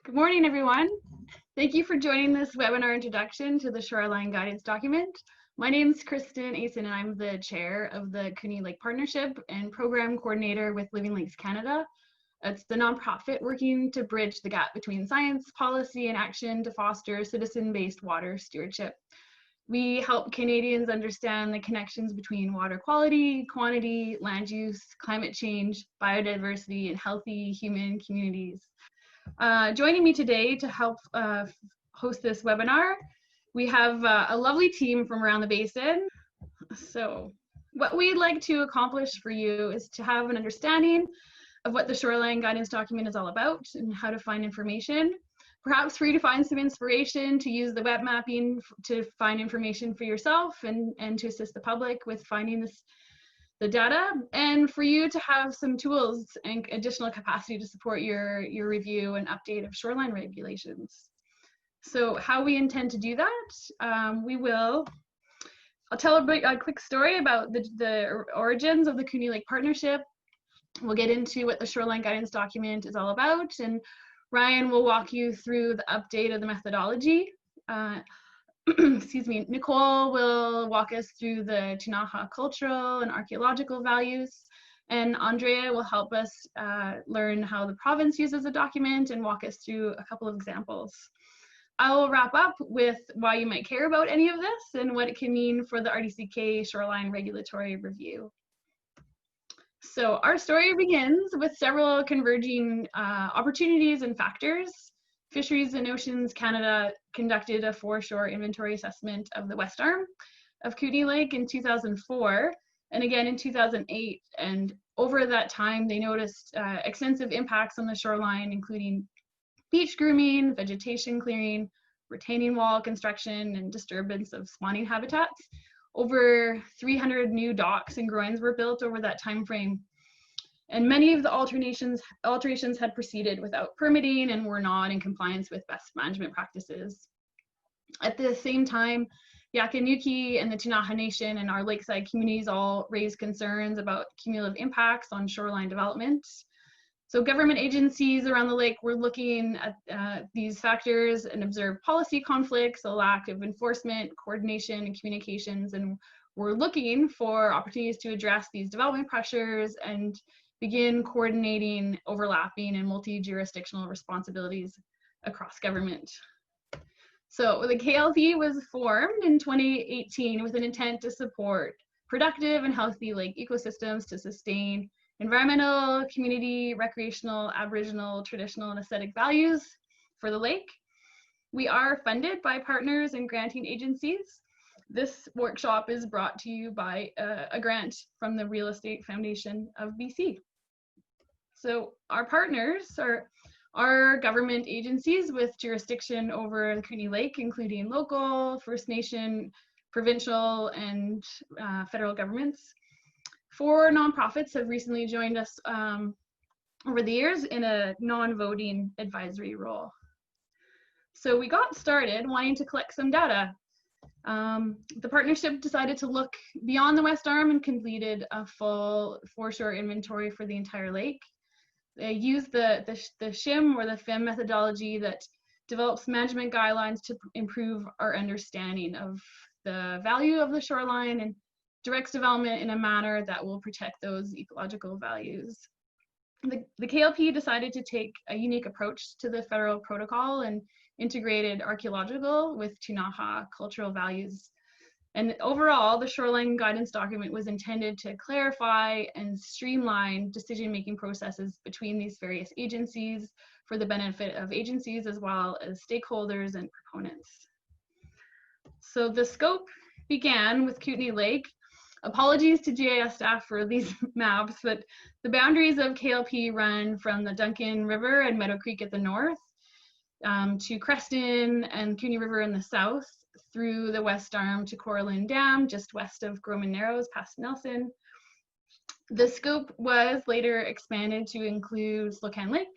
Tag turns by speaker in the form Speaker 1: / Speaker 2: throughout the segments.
Speaker 1: Good morning, everyone. Thank you for joining this webinar introduction to the Shoreline Guidance Document. My name is Kristen Asen, and I'm the chair of the Kootenay Lake Partnership and program coordinator with Living Lakes Canada. It's the nonprofit working to bridge the gap between science, policy, and action to foster citizen-based water stewardship. We help Canadians understand the connections between water quality, quantity, land use, climate change, biodiversity, and healthy human communities. Joining me today to help host this webinar, we have a lovely team from around the basin. So what we'd like to accomplish for you is to have an understanding of what the Shoreline Guidance Document is all about and how to find information. Perhaps for you to find some inspiration to use the web mapping to find information for yourself and to assist the public with finding the data, and for you to have some tools and additional capacity to support your review and update of shoreline regulations. So how we intend to do that, I'll tell a quick story about the origins of the Kootenay Lake Partnership. We'll get into what the Shoreline Guidance Document is all about, and Ryan will walk you through the update of the methodology. Excuse me, Nicole will walk us through the Tunica cultural and archaeological values, and Andrea will help us learn how the province uses the document and walk us through a couple of examples. I will wrap up with why you might care about any of this and what it can mean for the RDCK Shoreline Regulatory Review. So our story begins with several converging opportunities and factors. Fisheries and Oceans Canada conducted a foreshore inventory assessment of the west arm of Kootenay Lake in 2004 and again in 2008. And over that time, they noticed extensive impacts on the shoreline, including beach grooming, vegetation clearing, retaining wall construction, and disturbance of spawning habitats. Over 300 new docks and groins were built over that time frame. And many of the alterations had proceeded without permitting and were not in compliance with best management practices. At the same time, Yakanuki and the Tunica Nation and our lakeside communities all raised concerns about cumulative impacts on shoreline development. So government agencies around the lake were looking at these factors and observed policy conflicts, a lack of enforcement, coordination, and communications, and were looking for opportunities to address these development pressures and begin coordinating overlapping and multi-jurisdictional responsibilities across government. So the KLP was formed in 2018 with an intent to support productive and healthy lake ecosystems to sustain environmental, community, recreational, Aboriginal, traditional, and aesthetic values for the lake. We are funded by partners and granting agencies. This workshop is brought to you by a grant from the Real Estate Foundation of BC. So our partners are government agencies with jurisdiction over the Kootenay Lake, including local, First Nation, provincial, and federal governments. 4 nonprofits have recently joined us over the years in a non-voting advisory role. So we got started wanting to collect some data. The partnership decided to look beyond the West Arm and completed a full foreshore inventory for the entire lake. They used the Shim or the FIM methodology that develops management guidelines to improve our understanding of the value of the shoreline and directs development in a manner that will protect those ecological values. The KLP decided to take a unique approach to the federal protocol and integrated archaeological with Tunica cultural values. And overall, the Shoreline Guidance Document was intended to clarify and streamline decision-making processes between these various agencies for the benefit of agencies as well as stakeholders and proponents. So the scope began with Kootenay Lake. Apologies to GIS staff for these maps, but the boundaries of KLP run from the Duncan River and Meadow Creek at the north to Creston and Kootenay River in the south, through the West Arm to Coralin Dam, just west of Groman Narrows past Nelson. The scope was later expanded to include Slocan Lake,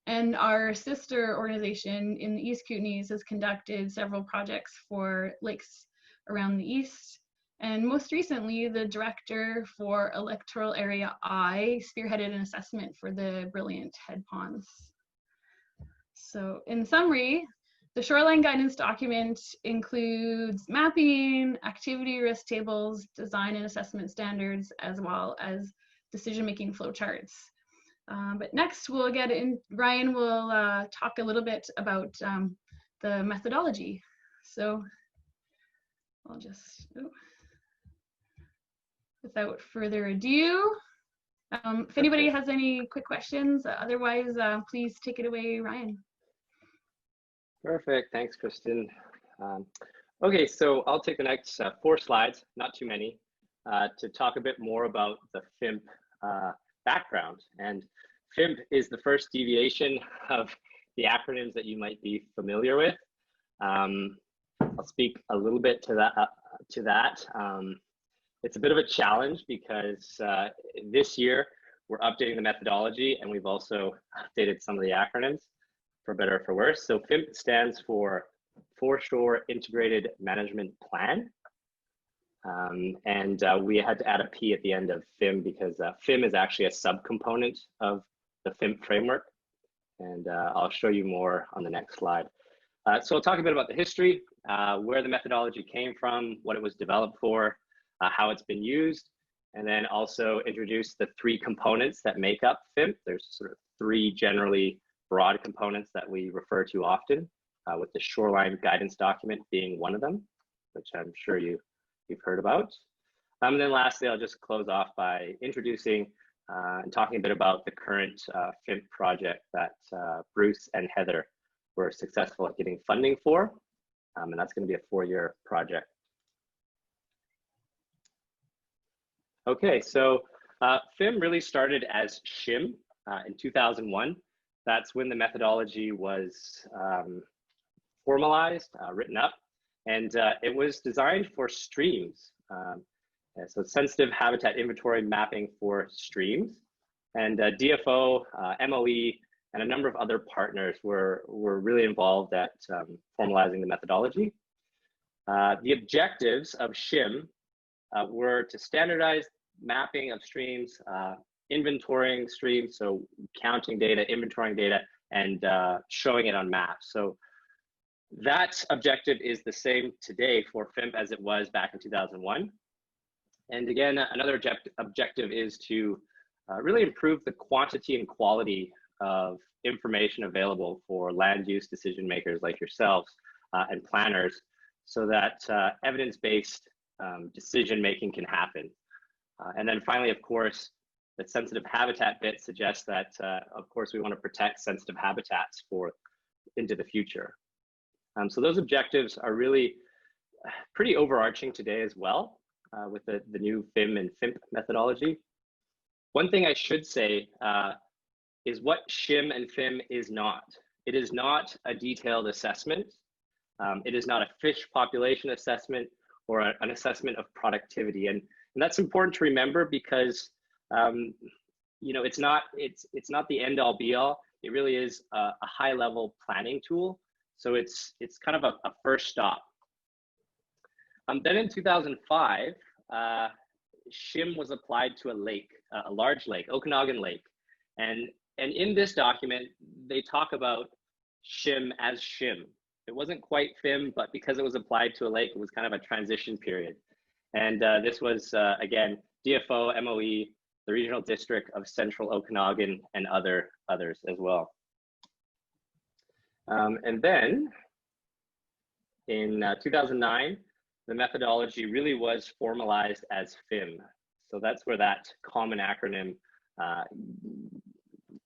Speaker 1: and our sister organization in the East Kootenays has conducted several projects for lakes around the east. And most recently, the director for Electoral Area I spearheaded an assessment for the Brilliant Head Ponds. So in summary, the Shoreline Guidance Document includes mapping, activity risk tables, design and assessment standards, as well as decision-making flowcharts. But next we'll get in, Ryan will talk a little bit about the methodology. So I'll just, without further ado, if anybody has any quick questions, otherwise please take it away, Ryan.
Speaker 2: Perfect, thanks, Kristen. Okay, so I'll take the next 4 slides, not too many, to talk a bit more about the FIMP background. And FIMP is the first deviation of the acronyms that you might be familiar with. I'll speak a little bit to that. It's a bit of a challenge because this year we're updating the methodology, and we've also updated some of the acronyms, for better or for worse. So FIMP stands for Foreshore Integrated Management Plan. We had to add a P at the end of FIM because FIM is actually a subcomponent of the FIMP framework. And I'll show you more on the next slide. So I'll talk a bit about the history, where the methodology came from, what it was developed for, how it's been used, and then also introduce the 3 components that make up FIMP. There's sort of 3 generally broad components that we refer to often, with the Shoreline Guidance Document being one of them, which I'm sure you've heard about. And then lastly, I'll just close off by introducing and talking a bit about the current FIMP project that Bruce and Heather were successful at getting funding for, and that's going to be a 4-year project. Okay, so FIM really started as Shim in 2001. That's when the methodology was formalized, written up, and it was designed for streams. So sensitive habitat inventory mapping for streams. And DFO, MOE, and a number of other partners were really involved at formalizing the methodology. The objectives of Shim were to standardize mapping of streams, inventorying streams, so counting data, inventorying data, and showing it on maps. So that objective is the same today for FIMP as it was back in 2001. And again, another objective is to really improve the quantity and quality of information available for land use decision makers like yourselves and planners, so that evidence-based decision making can happen. And then finally, of course, the sensitive habitat bit suggests that, of course, we want to protect sensitive habitats for into the future. So those objectives are really pretty overarching today as well, with the new FIM and FIMP methodology. One thing I should say is what Shim and FIM is not. It is not a detailed assessment. It is not a fish population assessment or an assessment of productivity. And that's important to remember because you know, it's not the end all be all. It really is a high level planning tool. So it's kind of a first stop. Then in 2005, Shim was applied to a lake, a large lake, Okanagan Lake. And in this document, they talk about Shim as Shim. It wasn't quite FIM, but because it was applied to a lake, it was kind of a transition period. And this was, again, DFO, MOE, the Regional District of Central Okanagan, and others as well. And then in 2009, the methodology really was formalized as FIM. So that's where that common acronym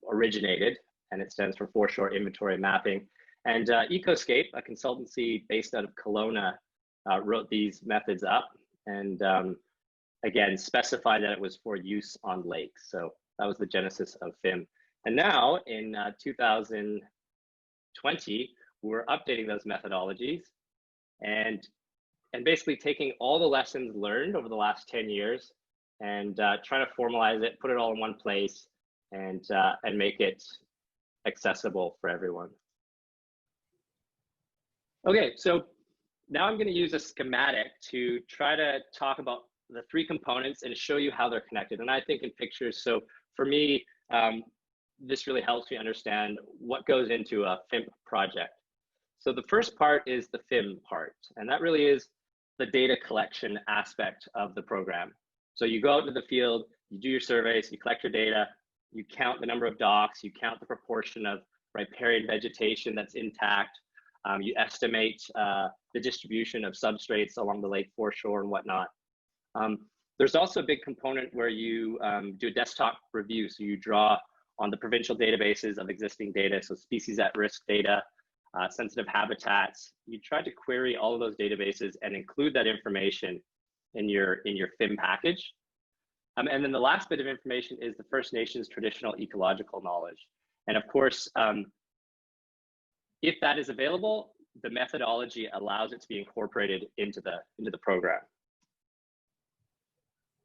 Speaker 2: originated, and it stands for Foreshore Inventory Mapping. And Ecoscape, a consultancy based out of Kelowna, wrote these methods up and again, specified that it was for use on lakes. So that was the genesis of FIM. And now in 2020, we're updating those methodologies and basically taking all the lessons learned over the last 10 years and trying to formalize it, put it all in one place, and make it accessible for everyone. Okay, so now I'm going to use a schematic to try to talk about the 3 components and show you how they're connected. And I think in pictures, so for me, this really helps me understand what goes into a FIM project. So the first part is the FIM part, and that really is the data collection aspect of the program. So you go out to the field, you do your surveys, you collect your data, you count the number of docks, you count the proportion of riparian vegetation that's intact, you estimate the distribution of substrates along the lake foreshore and whatnot. There's also a big component where you do a desktop review. So you draw on the provincial databases of existing data, so species at risk data, sensitive habitats. You try to query all of those databases and include that information in your FIM package. And then the last bit of information is the First Nations traditional ecological knowledge. And of course, if that is available, the methodology allows it to be incorporated into the program.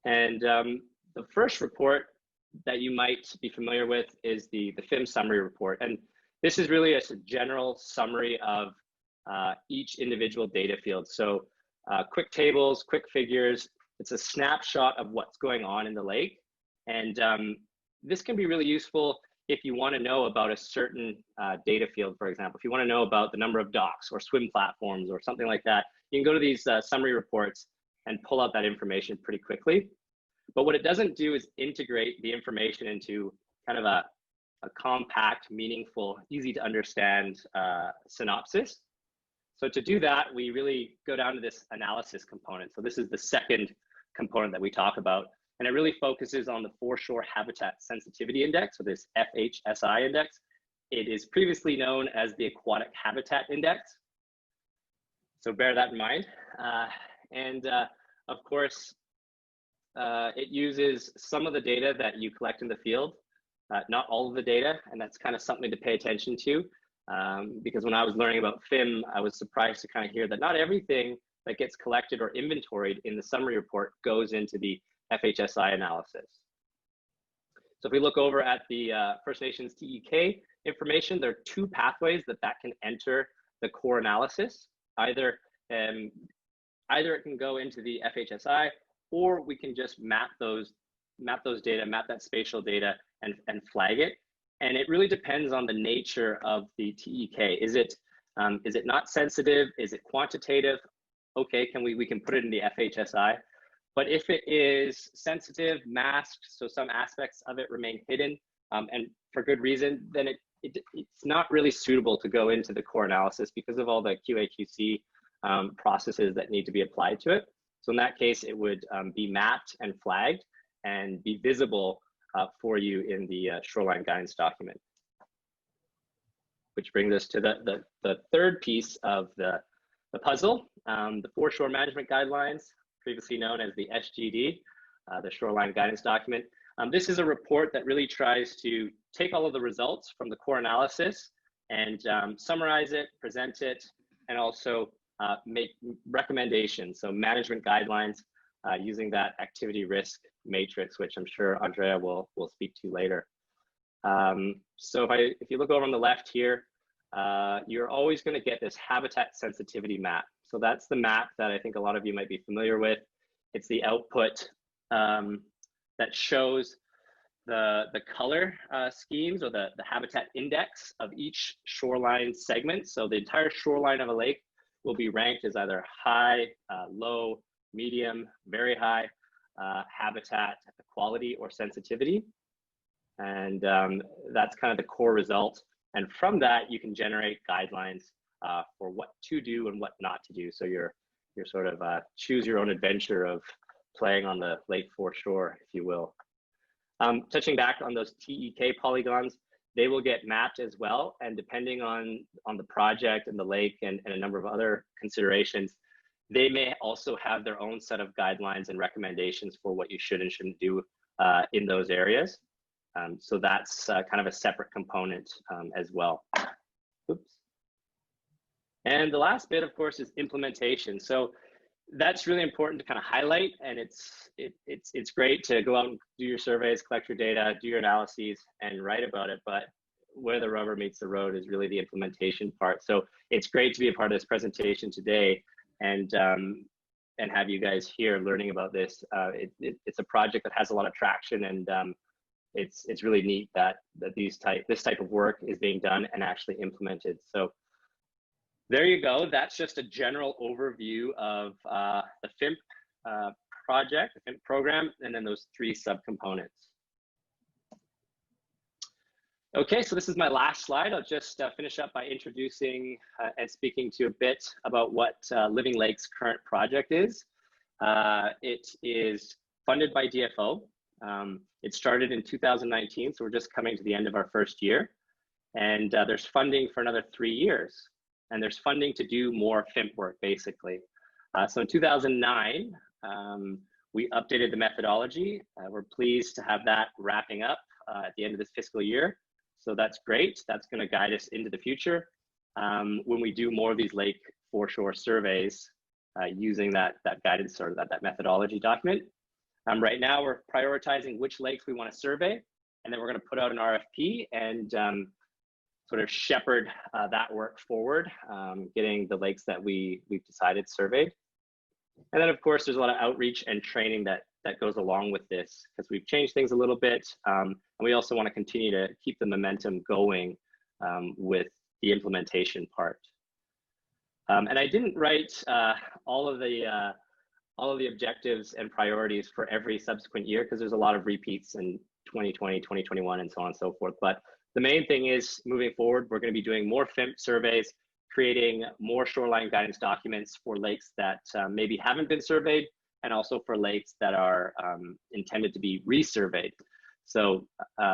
Speaker 2: And the first report that you might be familiar with is the FIM summary report. And this is really a general summary of each individual data field. So quick tables, quick figures. It's a snapshot of what's going on in the lake. And this can be really useful if you want to know about a certain data field, for example. If you want to know about the number of docks or swim platforms or something like that, you can go to these summary reports and pull out that information pretty quickly. But what it doesn't do is integrate the information into kind of a compact, meaningful, easy to understand synopsis. So to do that, we really go down to this analysis component. So this is the second component that we talk about, and it really focuses on the Foreshore Habitat Sensitivity Index, so this FHSI index. It is previously known as the Aquatic Habitat Index. So bear that in mind. Of course, it uses some of the data that you collect in the field, not all of the data, and that's kind of something to pay attention to. Because when I was learning about FIM, I was surprised to kind of hear that not everything that gets collected or inventoried in the summary report goes into the FHSI analysis. So if we look over at the First Nations TEK information, there are two pathways that can enter the core analysis. Either it can go into the FHSI, or we can just map those data, map that spatial data and flag it. And it really depends on the nature of the TEK. Is it not sensitive? Is it quantitative? Okay, we can put it in the FHSI. But if it is sensitive, masked, so some aspects of it remain hidden, and for good reason, then it's not really suitable to go into the core analysis because of all the QA/QC processes that need to be applied to it. So in that case, it would be mapped and flagged and be visible for you in the Shoreline Guidance Document. Which brings us to the third piece of the puzzle, the Foreshore Management Guidelines, previously known as the SGD, the Shoreline Guidance Document. This is a report that really tries to take all of the results from the core analysis and summarize it, present it, and also make recommendations, so management guidelines using that activity risk matrix, which I'm sure Andrea will speak to later. So if you look over on the left here, you're always going to get this habitat sensitivity map. So that's the map that I think a lot of you might be familiar with. It's the output that shows the color schemes or the habitat index of each shoreline segment. So the entire shoreline of a lake will be ranked as either high, low, medium, very high habitat quality or sensitivity. And that's kind of the core result. And from that, you can generate guidelines for what to do and what not to do. So you're sort of choose your own adventure of playing on the lake foreshore, if you will. Touching back on those TEK polygons, they will get mapped as well. And depending on the project and the lake and a number of other considerations, they may also have their own set of guidelines and recommendations for what you should and shouldn't do in those areas. So that's kind of a separate component as well. Oops. And the last bit, of course, is implementation. So that's really important to kind of highlight, and it's great to go out and do your surveys, collect your data, do your analyses, and write about it. But where the rubber meets the road is really the implementation part. So it's great to be a part of this presentation today and have you guys here learning about this. It's a project that has a lot of traction, and it's really neat that this type of work is being done and actually implemented. So there you go. That's just a general overview of the FIMP project, the FIMP program, and then those 3 subcomponents. Okay, so this is my last slide. I'll just finish up by introducing and speaking to a bit about what Living Lake's current project is. It is funded by DFO. It started in 2019, so we're just coming to the end of our first year. And there's funding for another 3 years. And there's funding to do more FIMP work, basically. So in 2009, we updated the methodology. We're pleased to have that wrapping up at the end of this fiscal year. So that's great. That's going to guide us into the future when we do more of these lake foreshore surveys using that guidance or that methodology document. Right now, we're prioritizing which lakes we want to survey, and then we're going to put out an RFP and sort of shepherd that work forward, getting the lakes that we've decided surveyed. And then, of course, there's a lot of outreach and training that goes along with this, because we've changed things a little bit, and we also want to continue to keep the momentum going with the implementation part. And I didn't write all of the objectives and priorities for every subsequent year, because there's a lot of repeats in 2020, 2021, and so on and so forth. But the main thing is, moving forward, we're going to be doing more FIMP surveys, creating more shoreline guidance documents for lakes that maybe haven't been surveyed, and also for lakes that are intended to be resurveyed. So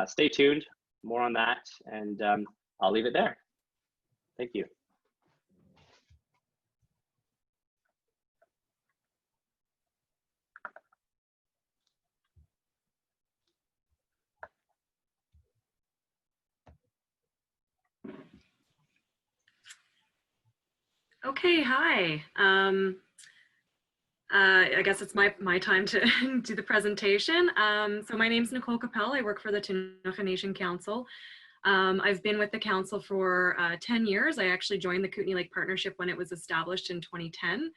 Speaker 2: stay tuned, more on that, and I'll leave it there. Thank you.
Speaker 3: Okay, hi. I guess it's my time to do the presentation. So my name's Nicole Capel. I work for the Tunica Nation Council. I've been with the council for 10 years. I actually joined the Kootenay Lake Partnership when it was established in 2010.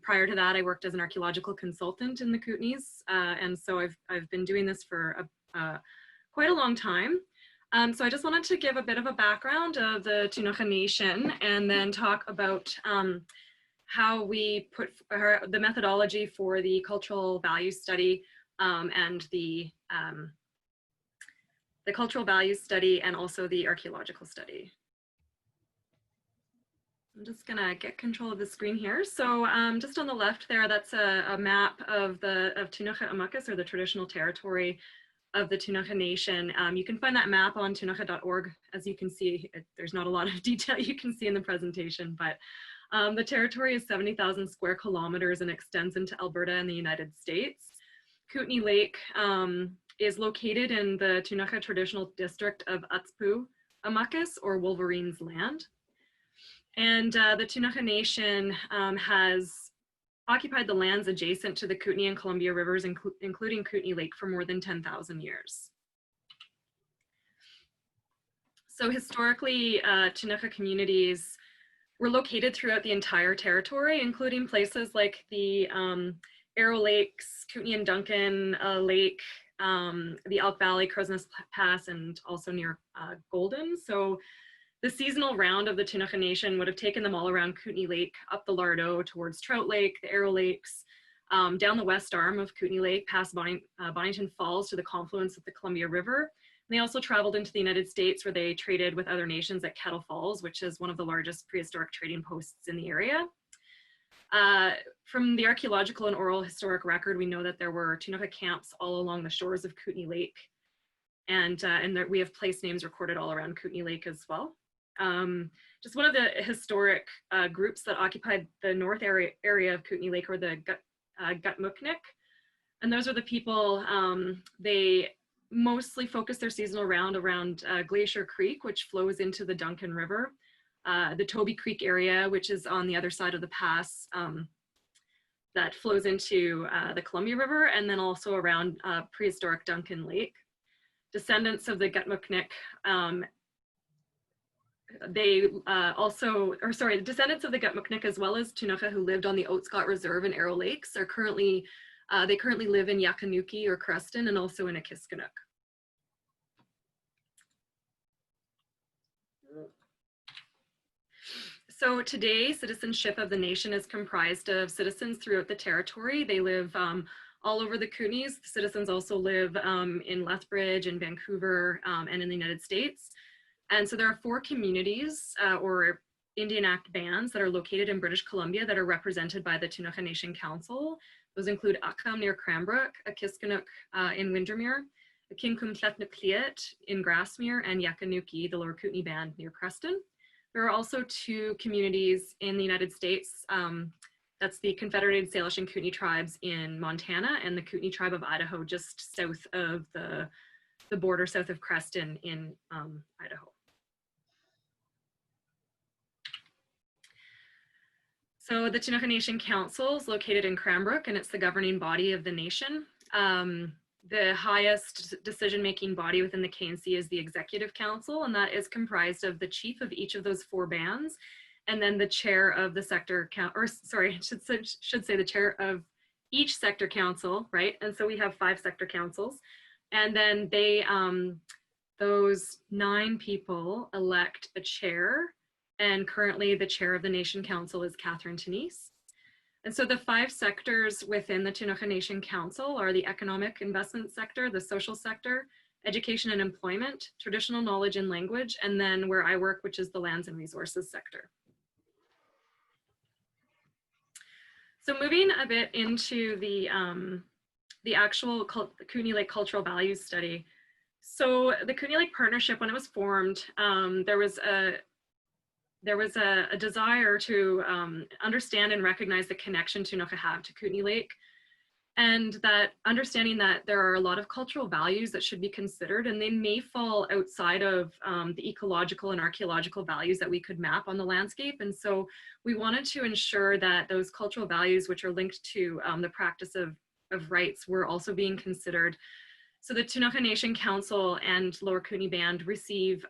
Speaker 3: Prior to that, I worked as an archaeological consultant in the Kootenays, and so I've been doing this for quite a long time. So I just wanted to give a bit of a background of the Tunica Nation, and then talk about how we put the methodology for the cultural value study and the cultural values study, and also the archaeological study. I'm just gonna get control of the screen here. So just on the left there, that's a map of Tunica Amakus, or the traditional territory of the Tunica Nation. You can find that map on tunica.org. As you can see, there's not a lot of detail you can see in the presentation, but the territory is 70,000 square kilometers and extends into Alberta and the United States. Kootenay Lake is located in the Tunica traditional district of Utspu Amakus, or Wolverine's Land. And the Tunica Nation has occupied the lands adjacent to the Kootenay and Columbia rivers, including Kootenay Lake, for more than 10,000 years. So historically, Tunica communities were located throughout the entire territory, including places like the Arrow Lakes, Kootenay and Duncan Lake, the Elk Valley, Crowsnest Pass, and also near Golden. So the seasonal round of the Tunica Nation would have taken them all around Kootenay Lake, up the Lardo towards Trout Lake, the Arrow Lakes, down the west arm of Kootenay Lake, past Bonington Falls to the confluence of the Columbia River. And they also traveled into the United States, where they traded with other nations at Kettle Falls, which is one of the largest prehistoric trading posts in the area. From the archaeological and oral historic record, we know that there were Tunica camps all along the shores of Kootenay Lake, and that we have place names recorded all around Kootenay Lake as well. Just one of the historic groups that occupied the north area of Kootenay Lake were the Gutmuknik, and those are the people, they mostly focus their seasonal round around Glacier Creek, which flows into the Duncan River, the Toby Creek area, which is on the other side of the pass, that flows into the Columbia River, and then also around prehistoric Duncan Lake. Descendants of the Gutmuknik, descendants of the Gutmuknik, as well as Tunica, who lived on the Oatscott Reserve and Arrow Lakes, are currently, they currently live in Yakanuki or Creston, and also in Akiskanook. So today, citizenship of the nation is comprised of citizens throughout the territory. They live all over the Kootenays. The citizens also live in Lethbridge and Vancouver and in the United States. And so there are 4 communities or Indian Act bands that are located in British Columbia that are represented by the Tunica Nation Council. Those include Akam near Cranbrook, Akiskanook in Windermere, Kinkumtletnukliet in Grassmere, and Yakanuki, the Lower Kootenay Band near Creston. There are also 2 communities in the United States. That's the Confederated Salish and Kootenay tribes in Montana and the Kootenay tribe of Idaho just south of the border, south of Creston in Idaho. So the Tunica Nation Council is located in Cranbrook, and it's the governing body of the nation. The highest decision-making body within the KNC is the Executive Council, and that is comprised of the chief of each of those 4 bands, and then the chair of the sector, should say the chair of each sector council, right? And so we have 5 sector councils, and then they, those 9 people elect a chair, and currently the chair of the Nation Council is Catherine Tenise. And so the 5 sectors within the Tunica Nation Council are the economic investment sector, the social sector, education and employment, traditional knowledge and language, and then where I work, which is the lands and resources sector. So moving a bit into the actual Kootenay Lake Cultural Values Study. So the Kootenay Lake Partnership, when it was formed, there was a desire to understand and recognize the connection Tunica have to Kootenay Lake, and that understanding that there are a lot of cultural values that should be considered, and they may fall outside of the ecological and archaeological values that we could map on the landscape. And so we wanted to ensure that those cultural values, which are linked to the practice of rights, were also being considered. So the Tunica Nation Council and Lower Kootenay Band receive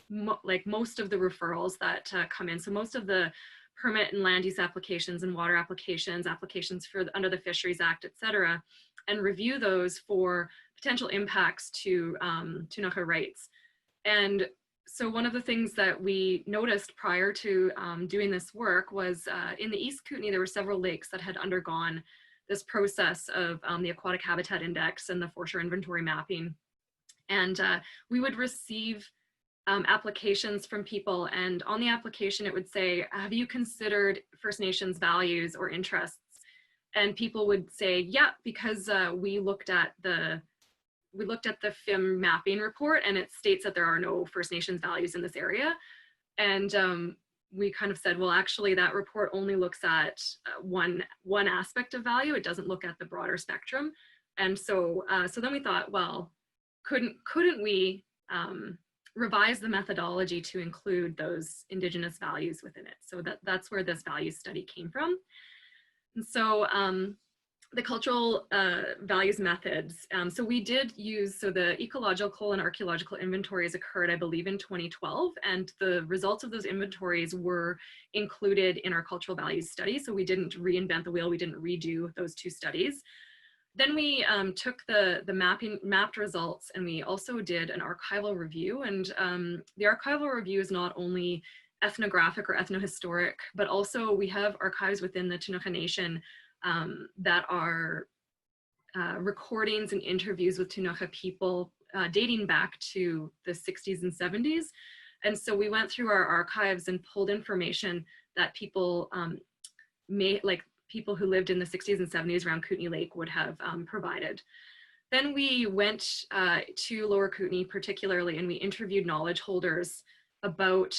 Speaker 3: most of the referrals that come in. So most of the permit and land use applications and water applications, for under the Fisheries Act, et cetera, and review those for potential impacts to Tunica rights. And so one of the things that we noticed prior to doing this work was in the East Kootenay, there were several lakes that had undergone this process of the Aquatic Habitat Index and the Foreshore inventory mapping. And we would receive applications from people, and on the application it would say, have you considered First Nations values or interests? And people would say, yeah, because we looked at the FIM mapping report, and it states that there are no First Nations values in this area. And we kind of said, well, actually that report only looks at one aspect of value. It doesn't look at the broader spectrum. And so so then we thought, well, couldn't we revise the methodology to include those Indigenous values within it? So that's where this value study came from. And so the cultural values methods. So we did use, so the ecological and archaeological inventories occurred, I believe, in 2012, and the results of those inventories were included in our cultural values study. So we didn't reinvent the wheel, we didn't redo those 2 studies. Then we took the mapped results, and we also did an archival review. And the archival review is not only ethnographic or ethnohistoric, but also we have archives within the Tunica Nation that are recordings and interviews with Tunica people dating back to the 60s and 70s. And so we went through our archives and pulled information that people people who lived in the 60s and 70s around Kootenay Lake would have provided. Then we went to Lower Kootenay particularly, and we interviewed knowledge holders about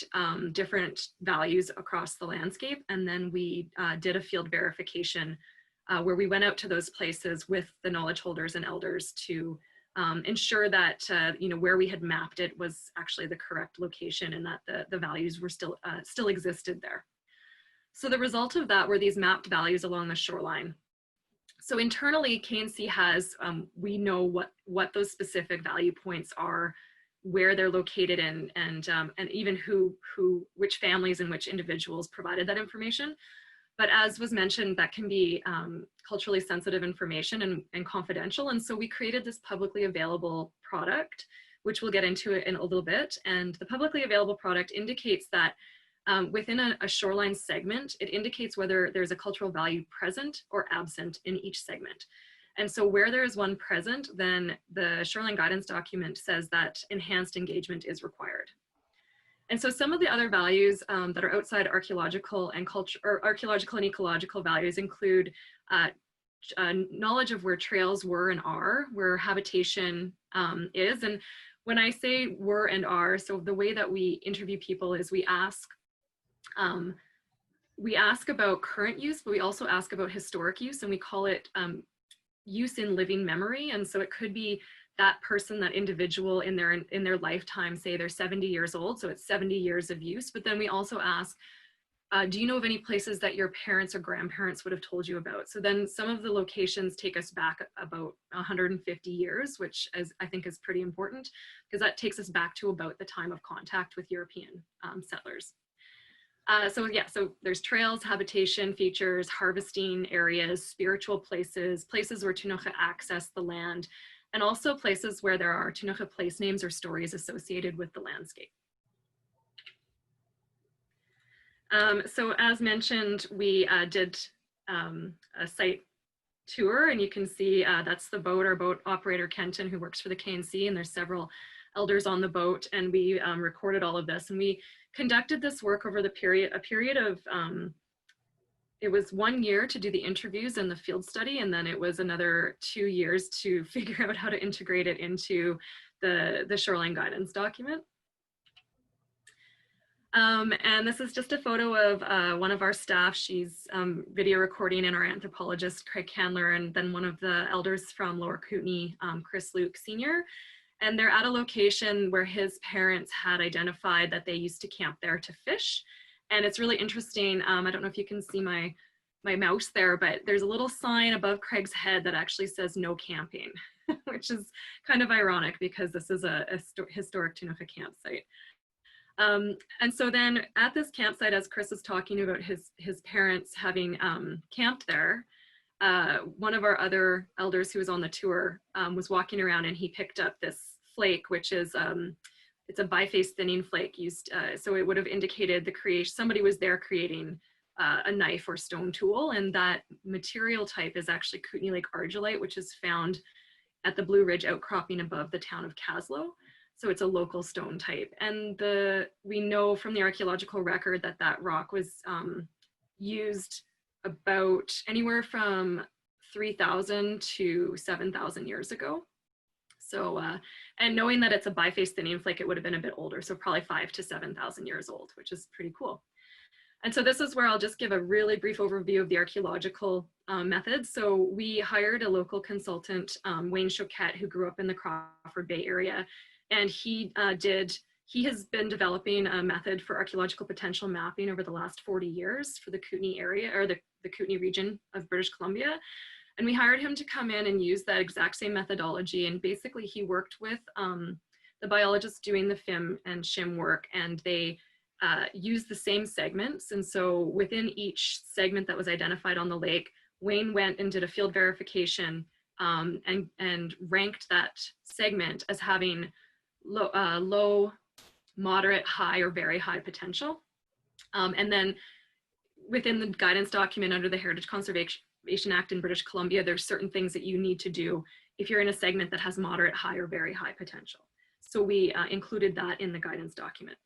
Speaker 3: different values across the landscape. And then we did a field verification where we went out to those places with the knowledge holders and elders to ensure that where we had mapped it was actually the correct location, and that the values were still existed there. So the result of that were these mapped values along the shoreline. So internally, KNC has, we know what those specific value points are, where they're located in, and even which families and which individuals provided that information. But as was mentioned, that can be culturally sensitive information and confidential. And so we created this publicly available product, which we'll get into it in a little bit. And the publicly available product indicates that within a shoreline segment, it indicates whether there's a cultural value present or absent in each segment. And so where there is one present, then the Shoreline Guidance Document says that enhanced engagement is required. And so some of the other values that are outside archaeological and archaeological and ecological values include knowledge of where trails were and are, where habitation is. And when I say were and are, so the way that we interview people is we ask about current use, but we also ask about historic use, and we call it use in living memory. And so it could be that person, that individual in their lifetime, say they're 70 years old, so it's 70 years of use. But then we also ask, do you know of any places that your parents or grandparents would have told you about? So then some of the locations take us back about 150 years, which I think is pretty important, because that takes us back to about the time of contact with European settlers. So there's trails, habitation features, harvesting areas, spiritual places, places where Tunica access the land, and also places where there are Tunica place names or stories associated with the landscape. So as mentioned, we did a site tour, and you can see that's the boat, our boat operator Kenton, who works for the KNC, and there's several elders on the boat, and we recorded all of this, and we conducted this work over a period of it was 1 year to do the interviews and the field study, and then it was another 2 years to figure out how to integrate it into the Shoreline Guidance Document. And this is just a photo of one of our staff. She's video recording, and our anthropologist, Craig Candler, and then one of the elders from Lower Kootenay, Chris Luke Sr. And they're at a location where his parents had identified that they used to camp there to fish. And it's really interesting. I don't know if you can see my mouse there, but there's a little sign above Craig's head that actually says no camping, which is kind of ironic because this is a historic Tunica campsite. And so then at this campsite, as Chris is talking about his parents having camped there, one of our other elders who was on the tour was walking around, and he picked up this flake, which is it's a biface thinning flake used, so it would have indicated the creation, somebody was there creating a knife or stone tool, and that material type is actually Kootenay Lake argillite, which is found at the Blue Ridge outcropping above the town of Caslow. So it's a local stone type. And we know from the archaeological record that that rock was used about anywhere from 3,000 to 7,000 years ago. So, and knowing that it's a biface thinning flake, it would have been a bit older. So probably 5,000 to 7,000 years old, which is pretty cool. And so this is where I'll just give a really brief overview of the archaeological methods. So we hired a local consultant, Wayne Choquette, who grew up in the Crawford Bay area. And he has been developing a method for archaeological potential mapping over the last 40 years for the Kootenay area, or the Kootenay region of British Columbia. And we hired him to come in and use that exact same methodology. And basically he worked with the biologists doing the FIM and Shim work, and they used the same segments. And so within each segment that was identified on the lake, Wayne went and did a field verification and ranked that segment as having low, moderate, high, or very high potential. And then within the guidance document under the Heritage Conservation Act in British Columbia, there's certain things that you need to do if you're in a segment that has moderate, high, or very high potential. So we included that in the guidance document.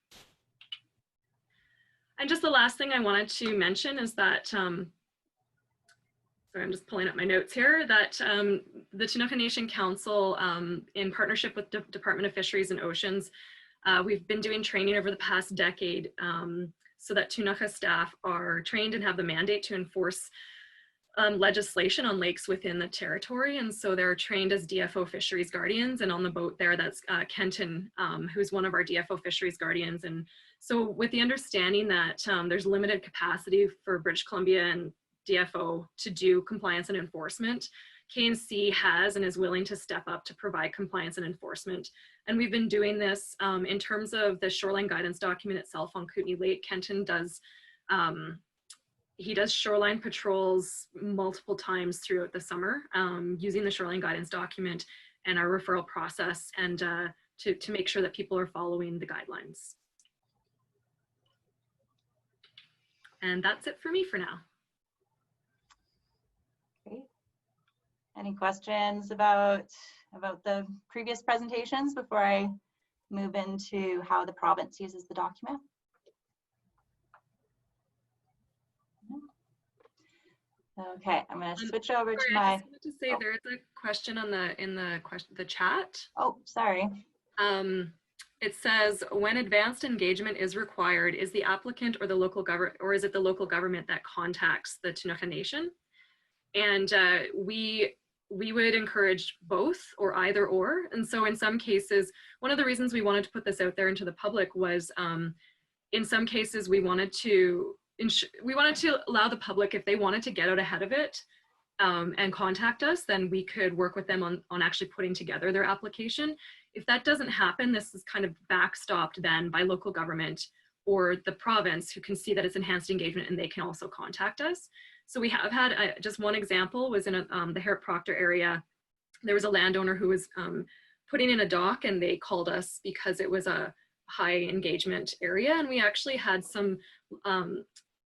Speaker 3: And just the last thing I wanted to mention is that, sorry, I'm just pulling up my notes here, that the Tunica Nation Council, in partnership with Department of Fisheries and Oceans, we've been doing training over the past decade so that Tunica staff are trained and have the mandate to enforce legislation on lakes within the territory. And so they're trained as DFO fisheries guardians, and on the boat there, that's Kenton, who's one of our DFO fisheries guardians. And so with the understanding that there's limited capacity for British Columbia and DFO to do compliance and enforcement, KNC has and is willing to step up to provide compliance and enforcement. And we've been doing this in terms of the Shoreline Guidance Document itself on Kootenay Lake. Kenton does, he does shoreline patrols multiple times throughout the summer using the Shoreline Guidance Document and our referral process, and to make sure that people are following the guidelines. And that's it for me for now.
Speaker 4: Great. Any questions about the previous presentations before I move into how the province uses the document? Okay, I'm going to switch over to my.
Speaker 3: I just wanted to say there is a question on the chat.
Speaker 4: Oh, sorry.
Speaker 3: It says, when advanced engagement is required, is the applicant or the local government, or is it the local government that contacts the Tunica Nation? And we would encourage both, or either or. And so in some cases, one of the reasons we wanted to put this out there into the public was, in some cases we wanted to allow the public, if they wanted to get out ahead of it and contact us, then we could work with them on actually putting together their application. If that doesn't happen, this is kind of backstopped then by local government or the province, who can see that it's enhanced engagement and they can also contact us. So we have had just one example was in the Harrop Proctor area. There was a landowner who was putting in a dock, and they called us because it was a high engagement area. And we actually had some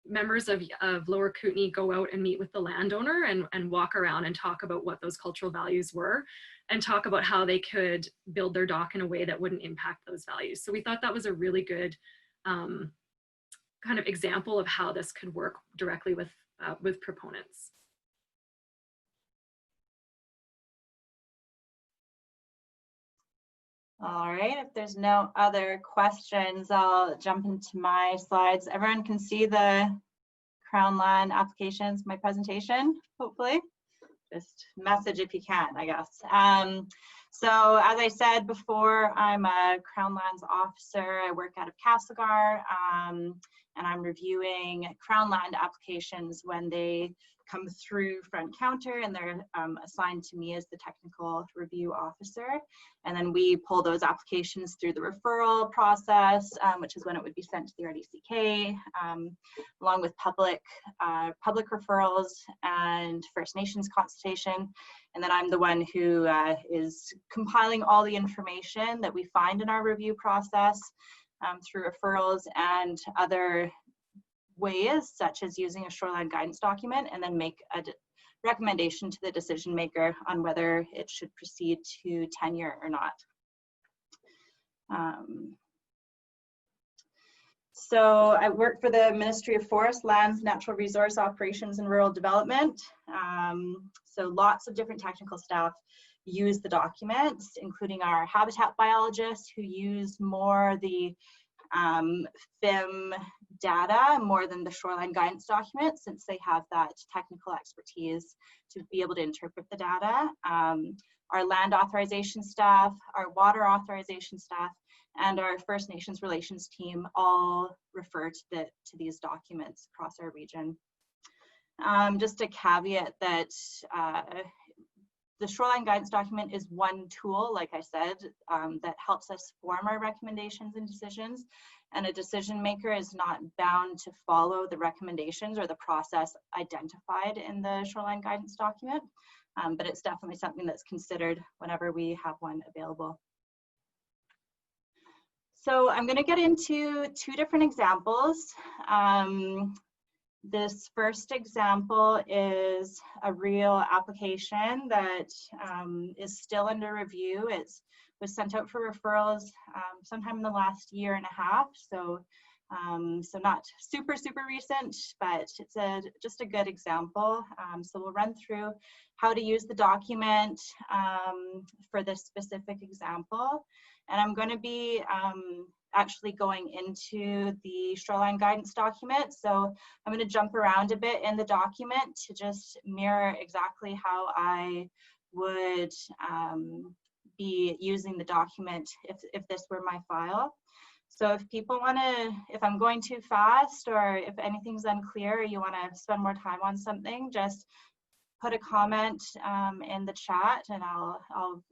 Speaker 3: members of Lower Kootenay go out and meet with the landowner and walk around and talk about what those cultural values were, and talk about how they could build their dock in a way that wouldn't impact those values. So we thought that was a really good kind of example of how this could work directly with proponents.
Speaker 4: All right, if there's no other questions, I'll jump into my slides. Everyone can see the Crown Land applications, my presentation, hopefully. Just message if you can, I guess. So as I said before, I'm a Crown Lands officer. I work out of Castlegar, and I'm reviewing Crown Land applications when they come through front counter, and they're assigned to me as the technical review officer. And then we pull those applications through the referral process, which is when it would be sent to the RDCK, along with public referrals and First Nations consultation. And then I'm the one who is compiling all the information that we find in our review process through referrals and other ways, such as using a Shoreline Guidance document, and then make a recommendation to the decision maker on whether it should proceed to tenure or not. So I work for the Ministry of Forests, Lands, Natural Resource Operations and Rural Development. So lots of different technical staff use the documents, including our habitat biologists, who use more the FIM data more than the Shoreline Guidance document, since they have that technical expertise to be able to interpret the data. Our land authorization staff, our water authorization staff, and our First Nations relations team all refer to these documents across our region. Just a caveat that the Shoreline Guidance document is one tool, like I said, that helps us form our recommendations and decisions. And a decision maker is not bound to follow the recommendations or the process identified in the Shoreline Guidance document, but it's definitely something that's considered whenever we have one available. So I'm going to get into two different examples. This first example is a real application that is still under review. It was sent out for referrals sometime in the last year and a half. So, so not super recent, but it's just a good example. So we'll run through how to use the document for this specific example. And I'm going to be actually going into the Shoreline Guidance document. So I'm going to jump around a bit in the document to just mirror exactly how I would be using the document if this were my file. So if people want to, if I'm going too fast or if anything's unclear or you want to spend more time on something, just put a comment in the chat and I'll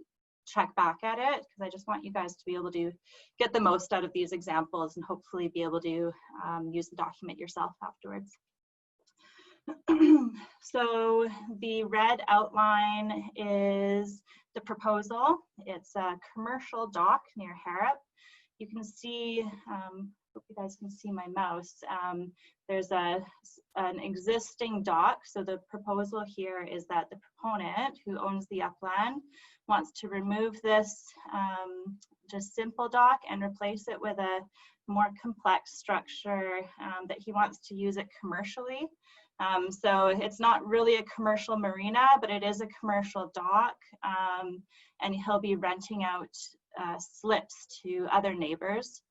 Speaker 4: check back at it, because I just want you guys to be able to get the most out of these examples and hopefully be able to use the document yourself afterwards. So the red outline is the proposal. It's a commercial dock near Harrop. You can see hope you guys can see my mouse. There's an existing dock. So the proposal here is that the proponent who owns the upland wants to remove this just simple dock and replace it with a more complex structure that he wants to use it commercially. So it's not really a commercial marina, but it is a commercial dock, and he'll be renting out slips to other neighbors.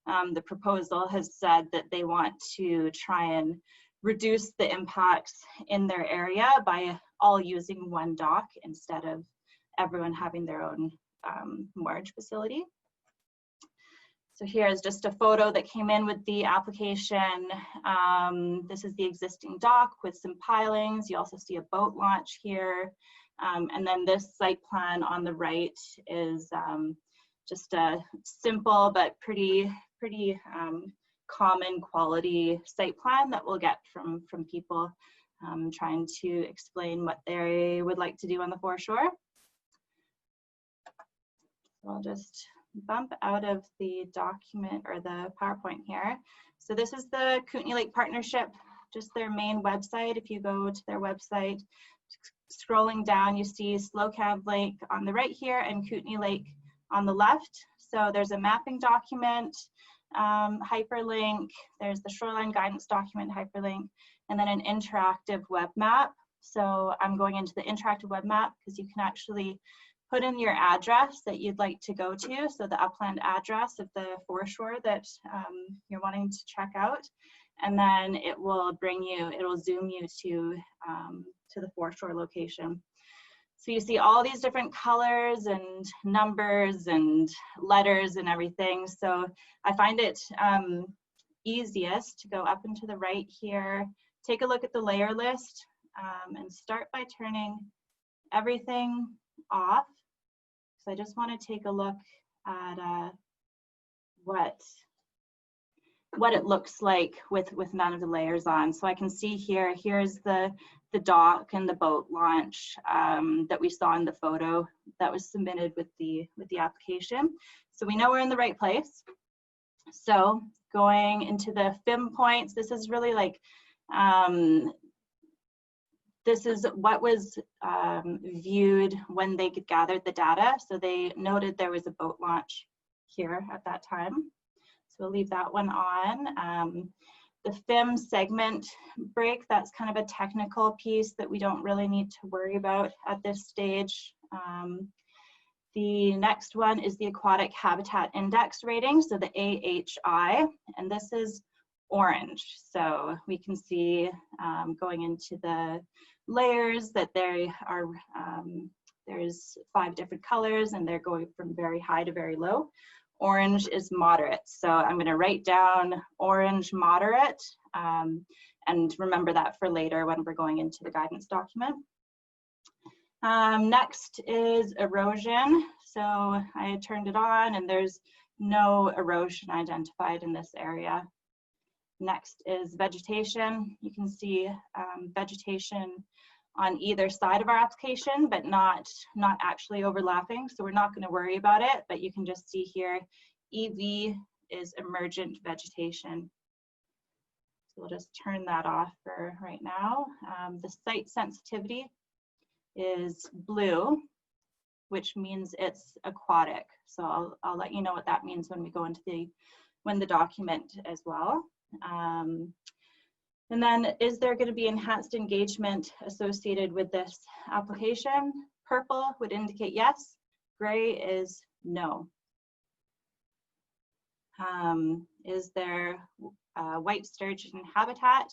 Speaker 4: The proposal has said that they want to try and reduce the impacts in their area by all using one dock instead of everyone having their own moorage facility. So here is just a photo that came in with the application. This is the existing dock with some pilings. You also see a boat launch here. And then this site plan on the right is just a simple but pretty common quality site plan that we'll get from people trying to explain what they would like to do on the foreshore. So I'll just bump out of the document or the PowerPoint here. So this is the Kootenay Lake Partnership, just their main website. If you go to their website, scrolling down, you see Slocab Lake on the right here and Kootenay Lake on the left. So there's a mapping document, hyperlink, there's the Shoreline Guidance Document hyperlink, and then an interactive web map. So I'm going into the interactive web map because you can actually put in your address that you'd like to go to, so the upland address of the foreshore that you're wanting to check out, and then it will bring you, it will zoom you to the foreshore location. So you see all these different colors and numbers and letters and everything. So I find it easiest to go up and to the right here, take a look at the layer list, and start by turning everything off. So I just want to take a look at what it looks like with none of the layers on. So I can see here, here's the dock and the boat launch that we saw in the photo that was submitted with the application. So we know we're in the right place. So going into the FIM points, this is really like, this is what was viewed when they gathered the data. So they noted there was a boat launch here at that time. So we'll leave that one on. The FIM segment break, that's kind of a technical piece that we don't really need to worry about at this stage. The next one is the Aquatic Habitat Index rating, so the AHI, and this is orange. So we can see going into the layers that there are, there's 5 different colors and they're going from very high to very low. Orange is moderate. So I'm going to write down orange moderate and remember that for later when we're going into the guidance document. Next is erosion. So I turned it on and there's no erosion identified in this area. Next is vegetation. You can see vegetation on either side of our application, but not actually overlapping. So we're not going to worry about it, but you can just see here, EV is emergent vegetation. So we'll just turn that off for right now. The site sensitivity is blue, which means it's aquatic. So I'll let you know what that means when we go into the document as well. And then, is there going to be enhanced engagement associated with this application? Purple would indicate yes, gray is no. Is there white sturgeon habitat?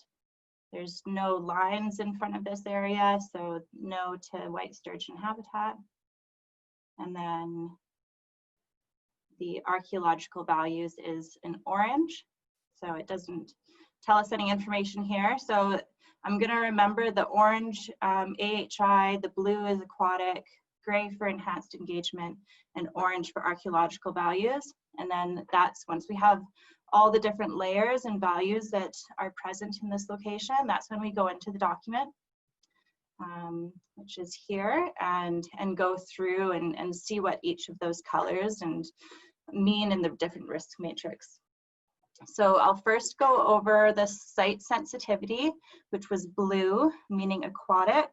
Speaker 4: There's no lines in front of this area, so no to white sturgeon habitat. And then the archaeological values is an orange, so it doesn't tell us any information here. So I'm going to remember the orange AHI, the blue is aquatic, gray for enhanced engagement, and orange for archaeological values. And then that's once we have all the different layers and values that are present in this location, that's when we go into the document, which is here, and go through and see what each of those colors and mean in the different risk matrix. So I'll first go over the site sensitivity, which was blue, meaning aquatic.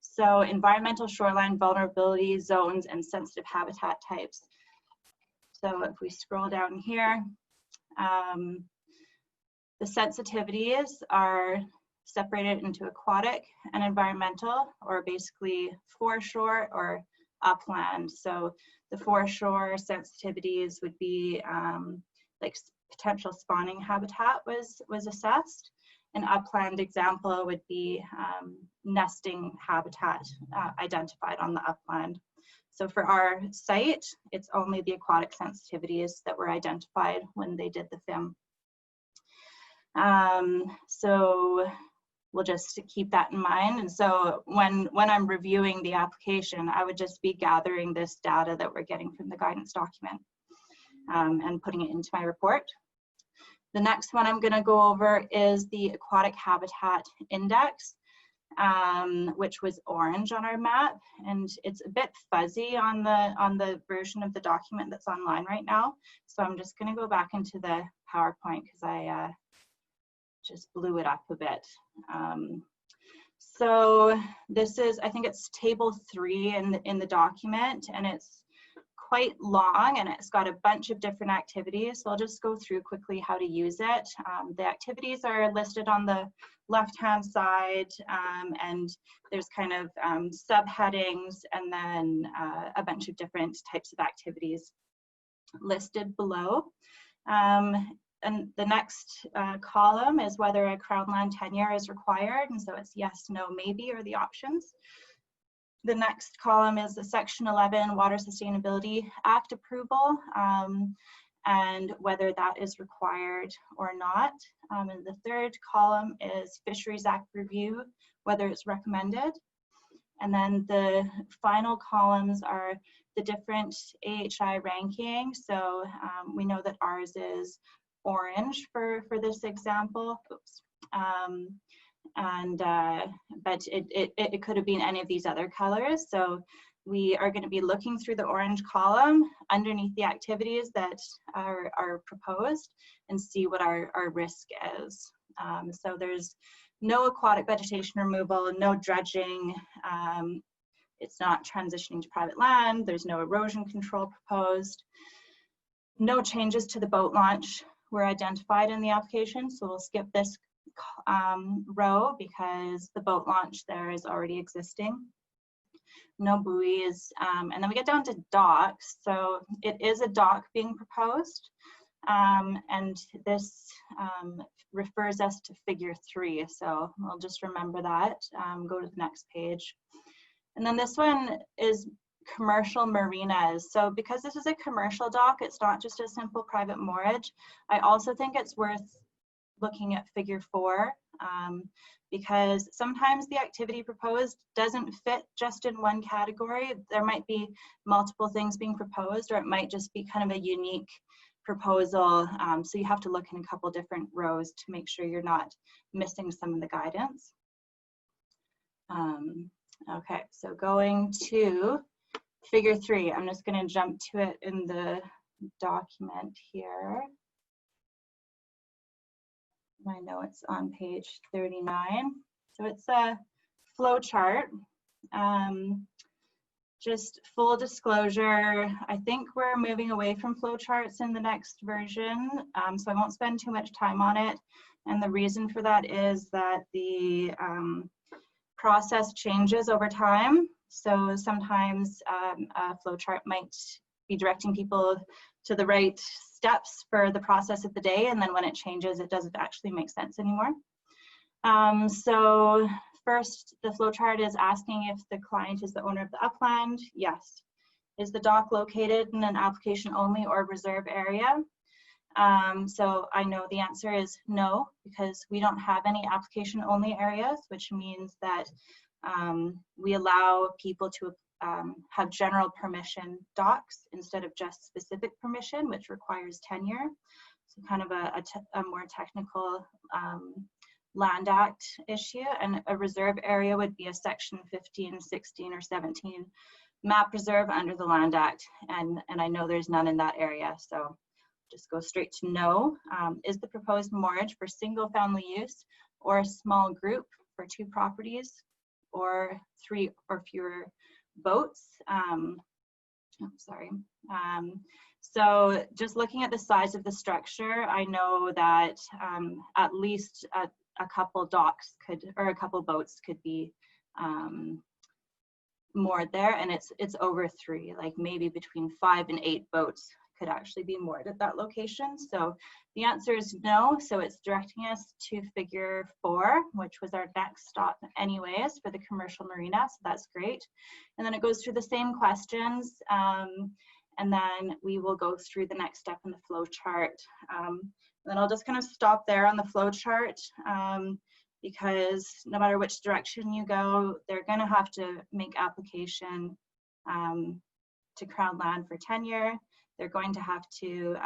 Speaker 4: So environmental shoreline vulnerability zones and sensitive habitat types. So if we scroll down here, the sensitivities are separated into aquatic and environmental, or basically foreshore or upland. So the foreshore sensitivities would be like potential spawning habitat was assessed. An upland example would be nesting habitat identified on the upland. So for our site, it's only the aquatic sensitivities that were identified when they did the FIM. So we'll just keep that in mind. And so when I'm reviewing the application, I would just be gathering this data that we're getting from the guidance document and putting it into my report. The next one I'm going to go over is the aquatic habitat index, which was orange on our map, and it's a bit fuzzy on the version of the document that's online right now. So I'm just going to go back into the PowerPoint because I just blew it up a bit. So this is, I think it's table 3 in the document, and it's quite long and it's got a bunch of different activities. So I'll just go through quickly how to use it. The activities are listed on the left-hand side, and there's kind of subheadings and then a bunch of different types of activities listed below. And the next column is whether a Crown land tenure is required, and so it's yes, no, maybe are the options. The next column is the Section 11 Water Sustainability Act approval, and whether that is required or not. And the third column is Fisheries Act review, whether it's recommended. And then the final columns are the different AHI ranking. So we know that ours is orange for this example. Oops. But it could have been any of these other colors. So we are going to be looking through the orange column underneath the activities that are proposed and see what our risk is. So there's no aquatic vegetation removal, no dredging. It's not transitioning to private land. There's no erosion control proposed. No changes to the boat launch were identified in the application. So we'll skip this row because the boat launch there is already existing. No buoys, and then we get down to docks. So it is a dock being proposed, and this refers us to figure 3. So I'll just remember that. Go to the next page. And then this one is commercial marinas. So because this is a commercial dock, it's not just a simple private moorage. I also think it's worth looking at figure 4, because sometimes the activity proposed doesn't fit just in one category. There might be multiple things being proposed, or it might just be kind of a unique proposal. So you have to look in a couple different rows to make sure you're not missing some of the guidance. Okay, so going to figure 3, I'm just going to jump to it in the document here. I know it's on page 39. So it's a flow chart. Just full disclosure, I think we're moving away from flow charts in the next version, so I won't spend too much time on it. And the reason for that is that the process changes over time. So sometimes a flow chart might be directing people to the right steps for the process of the day, and then when it changes, it doesn't actually make sense anymore. So first, the flowchart is asking if the client is the owner of the upland. Yes. Is the dock located in an application only or reserve area? So I know the answer is no, because we don't have any application only areas, which means that we allow people to have general permission docks instead of just specific permission, which requires tenure. So kind of a more technical Land Act issue. And a reserve area would be a section 15, 16, or 17 map reserve under the Land Act. And I know there's none in that area. So just go straight to no. Is the proposed moorage for single family use or a small group for 2 properties or 3 or fewer boats? So just looking at the size of the structure, I know that at least a couple docks could, or a couple boats could be moored there, and it's over 3, like maybe between 5 and 8 boats could actually be moored at that location. So the answer is no. So it's directing us to figure 4, which was our next stop anyways for the commercial marina. So that's great. And then it goes through the same questions. And then we will go through the next step in the flow chart. Then I'll just kind of stop there on the flow chart, because no matter which direction you go, they're going to have to make application to Crown Land for tenure. They're going to have to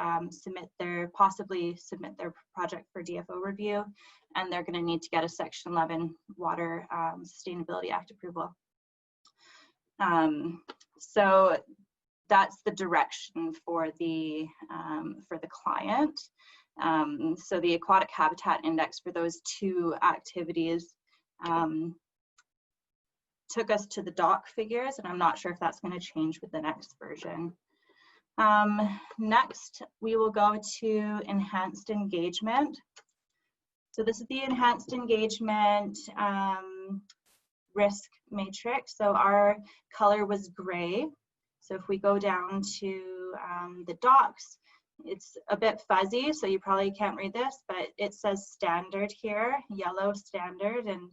Speaker 4: possibly submit their project for DFO review, and they're going to need to get a Section 11 Water Sustainability Act approval. So that's the direction for the client. So the aquatic habitat index for those 2 activities took us to the dock figures, and I'm not sure if that's going to change with the next version. Next, we will go to enhanced engagement. So this is the enhanced engagement risk matrix. So our color was gray. So if we go down to the docks, it's a bit fuzzy, so you probably can't read this, but it says standard here, yellow standard, and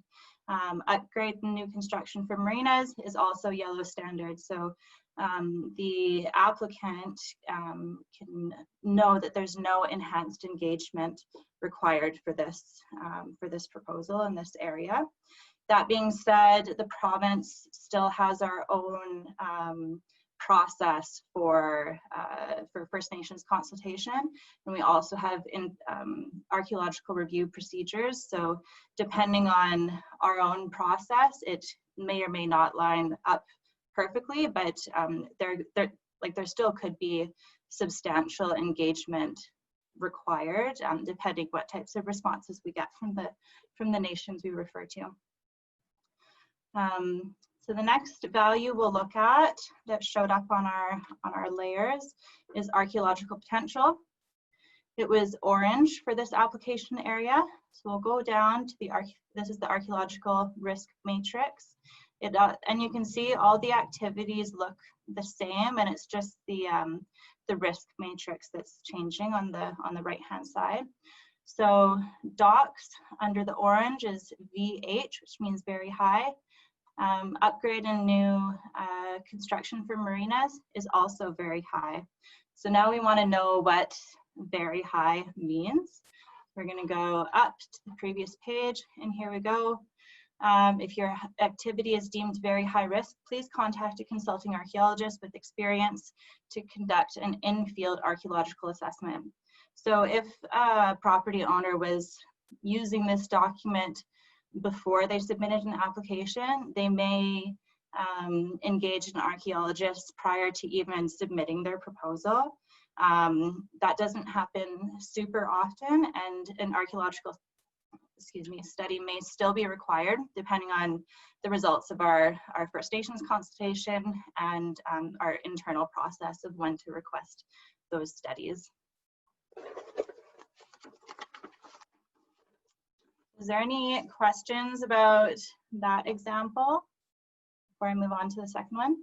Speaker 4: upgrade and new construction for marinas is also yellow standard. So the applicant can know that there's no enhanced engagement required for this proposal in this area. That being said, the province still has our own process for First Nations consultation, and we also have archaeological review procedures. So depending on our own process, it may or may not line up perfectly, but there still could be substantial engagement required, depending what types of responses we get from the nations we refer to. So the next value we'll look at that showed up on our layers is archaeological potential. It was orange for this application area. So we'll go down to this is the archaeological risk matrix. And you can see all the activities look the same, and it's just the risk matrix that's changing on the right-hand side. So docks under the orange is VH, which means very high. Upgrade and new construction for marinas is also very high. So now we want to know what very high means. We're going to go up to the previous page, and here we go. If your activity is deemed very high risk, please contact a consulting archaeologist with experience to conduct an in-field archaeological assessment. So if a property owner was using this document before they submitted an application, they may engage an archaeologist prior to even submitting their proposal. That doesn't happen super often, and an archaeological study may still be required depending on the results of our First Nations consultation and our internal process of when to request those studies. Is there any questions about that example before I move on to the second one?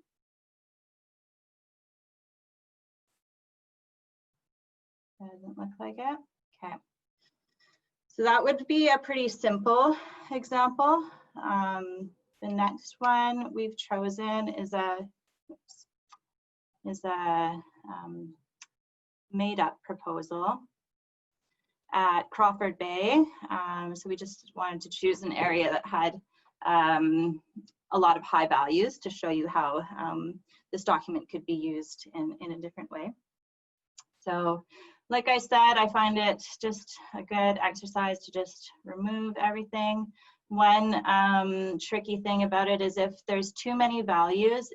Speaker 4: Doesn't look like it. Okay. So that would be a pretty simple example. The next one we've chosen is a made-up proposal at Crawford Bay. So we just wanted to choose an area that had a lot of high values to show you how this document could be used in a different way. So like I said, I find it just a good exercise to just remove everything. One tricky thing about it is if there's too many values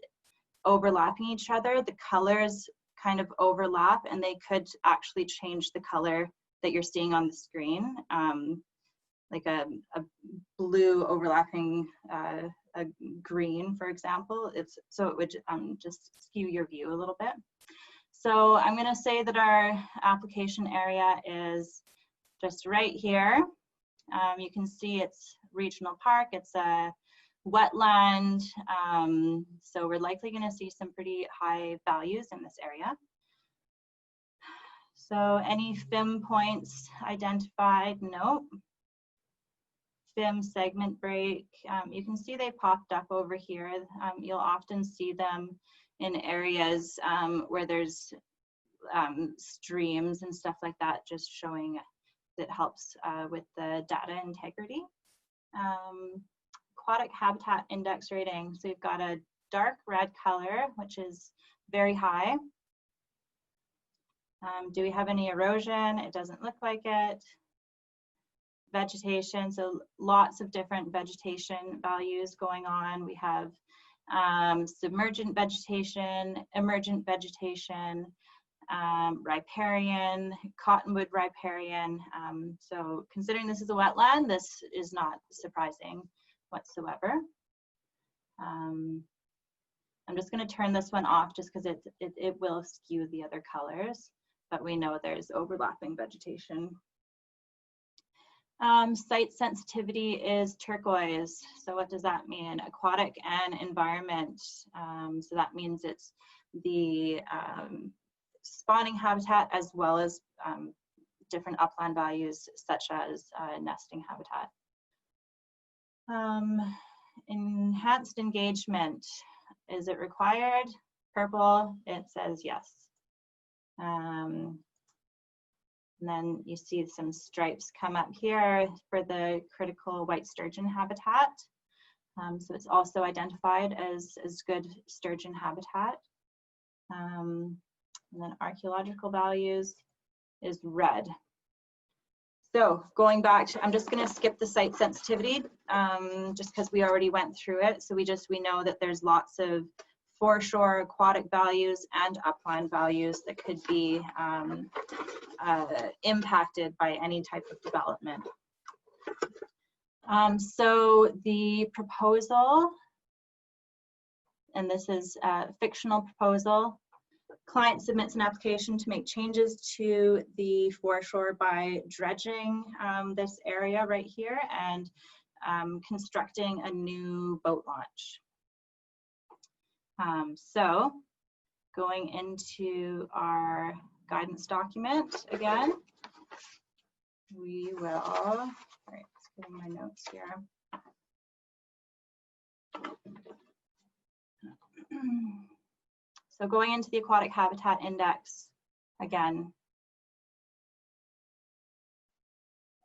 Speaker 4: overlapping each other, the colors kind of overlap, and they could actually change the color that you're seeing on the screen, like a blue overlapping a green, for example. So it would just skew your view a little bit. So I'm going to say that our application area is just right here. You can see it's regional park. It's a wetland. So we're likely going to see some pretty high values in this area. So any FIM points identified? Nope. FIM segment break. You can see they popped up over here. You'll often see them in areas where there's streams and stuff like that, just showing that helps with the data integrity. Aquatic habitat index rating. So you've got a dark red color, which is very high. Do we have any erosion? It doesn't look like it. Vegetation, so lots of different vegetation values going on. We have submergent vegetation, emergent vegetation, riparian, cottonwood riparian. So considering this is a wetland, this is not surprising whatsoever. I'm just going to turn this one off just because it will skew the other colors, but we know there's overlapping vegetation. Site sensitivity is turquoise. So what does that mean? Aquatic and environment. So that means it's the spawning habitat as well as different upland values such as nesting habitat. Enhanced engagement, is it required? Purple, it says yes. And then you see some stripes come up here for the critical white sturgeon habitat. So it's also identified as good sturgeon habitat. And then archaeological values is red. So going back to, I'm just going to skip the site sensitivity just because we already went through it. So we know that there's lots of foreshore aquatic values and upland values that could be impacted by any type of development. So the proposal, and this is a fictional proposal, client submits an application to make changes to the foreshore by dredging this area right here and constructing a new boat launch. So going into our guidance document again, we will, all right, let's get in my notes here. So going into the aquatic habitat index again.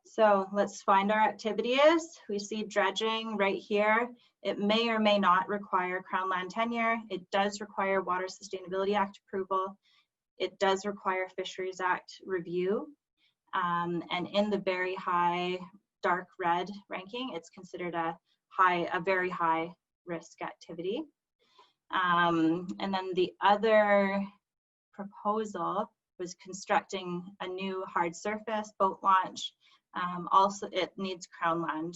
Speaker 4: So let's find our activities. We see dredging right here. It may or may not require Crown Land tenure. It does require Water Sustainability Act approval. It does require Fisheries Act review. And in the very high dark red ranking, it's considered a very high risk activity. And then the other proposal was constructing a new hard surface boat launch. Also, it needs Crown Land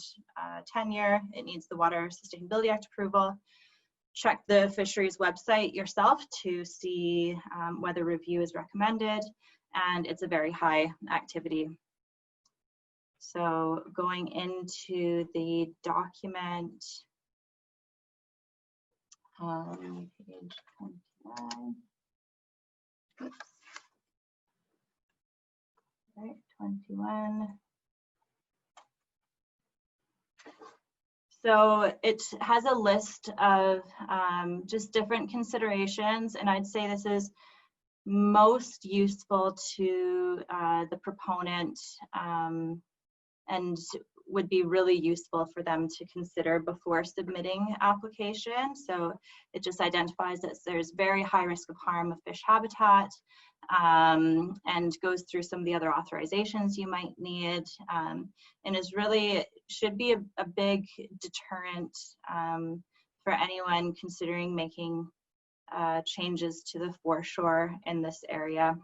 Speaker 4: tenure. It needs the Water Sustainability Act approval. Check the fisheries website yourself to see whether review is recommended, and it's a very high activity. So going into the document, page 29. Oops. Right, 21. So it has a list of just different considerations, and I'd say this is most useful to the proponent and would be really useful for them to consider before submitting application. So it just identifies that there's very high risk of harm of fish habitat and goes through some of the other authorizations you might need, and is really should be a big deterrent for anyone considering making changes to the foreshore in this area.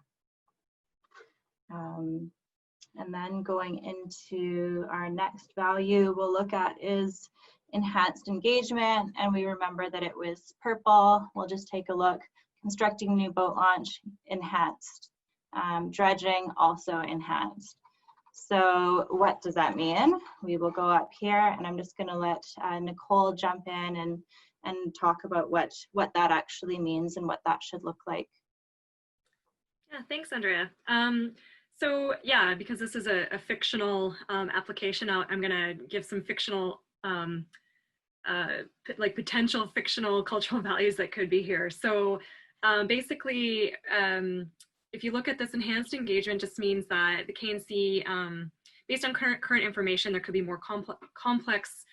Speaker 4: And then going into our next value we'll look at is enhanced engagement, and we remember that it was purple. We'll just take a look. Constructing new boat launch, enhanced. Dredging, also enhanced. So what does that mean? We will go up here, and I'm just going to let Nicole jump in and talk about what that actually means and what that should look like.
Speaker 3: Yeah, thanks, Andrea. So yeah, because this is a fictional application, I'm going to give some fictional, like potential fictional cultural values that could be here. So basically, if you look at this, enhanced engagement just means that the KNC, based on current information, there could be more complex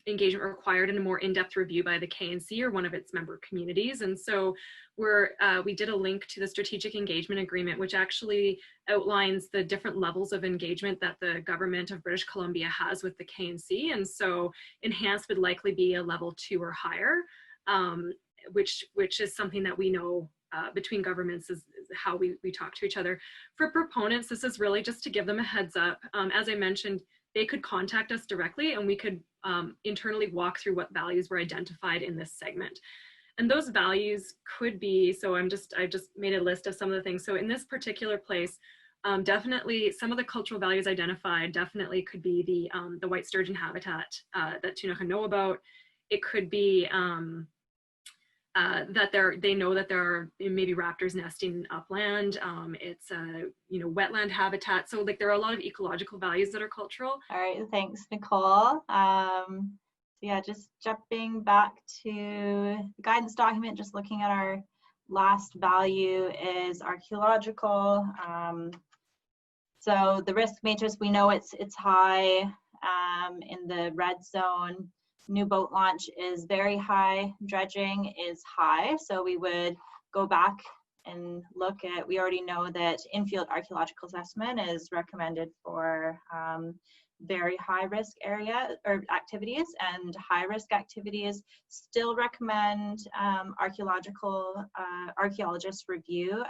Speaker 3: engagement required and a more in-depth review by the KNC or one of its member communities. And so we did a link to the Strategic Engagement Agreement, which actually outlines the different levels of engagement that the government of British Columbia has with the KNC. And so enhanced would likely be a level 2 or higher, which is something that we know between governments is how we talk to each other. For proponents, this is really just to give them a heads up. As I mentioned, they could contact us directly and we could internally walk through what values were identified in this segment. And those values could be, so I just made a list of some of the things. So in this particular place, definitely some of the cultural values identified definitely could be the white sturgeon habitat that Tunica know about. It could be that they know that there are maybe raptors nesting upland. It's wetland habitat. So like there are a lot of ecological values that are cultural.
Speaker 4: All right, thanks, Nicole. So yeah, just jumping back to the guidance document, just looking at our last value is archaeological. So the risk matrix, we know it's high in the red zone. New boat launch is very high, dredging is high. So we would go back and look at, we already know that in-field archaeological assessment is recommended for very high risk area or activities, and high risk activities still recommend archaeologists review,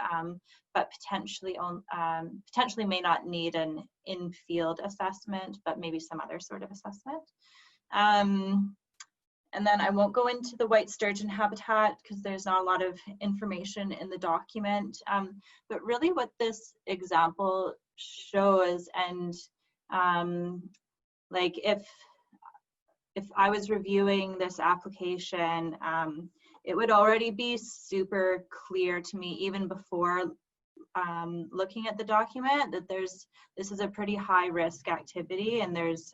Speaker 4: but potentially may not need an in-field assessment, but maybe some other sort of assessment. And then I won't go into the white sturgeon habitat because there's not a lot of information in the document, but really what this example shows, and like if I was reviewing this application, it would already be super clear to me even before looking at the document that this is a pretty high risk activity, and there's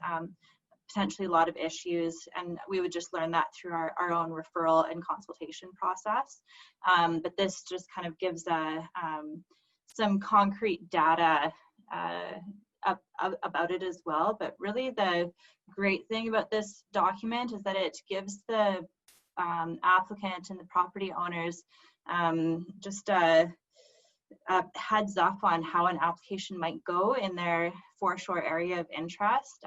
Speaker 4: potentially a lot of issues, and we would just learn that through our own referral and consultation process. But this just kind of gives some concrete data about it as well. But really the great thing about this document is that it gives the applicant and the property owners just a heads up on how an application might go in their foreshore area of interest.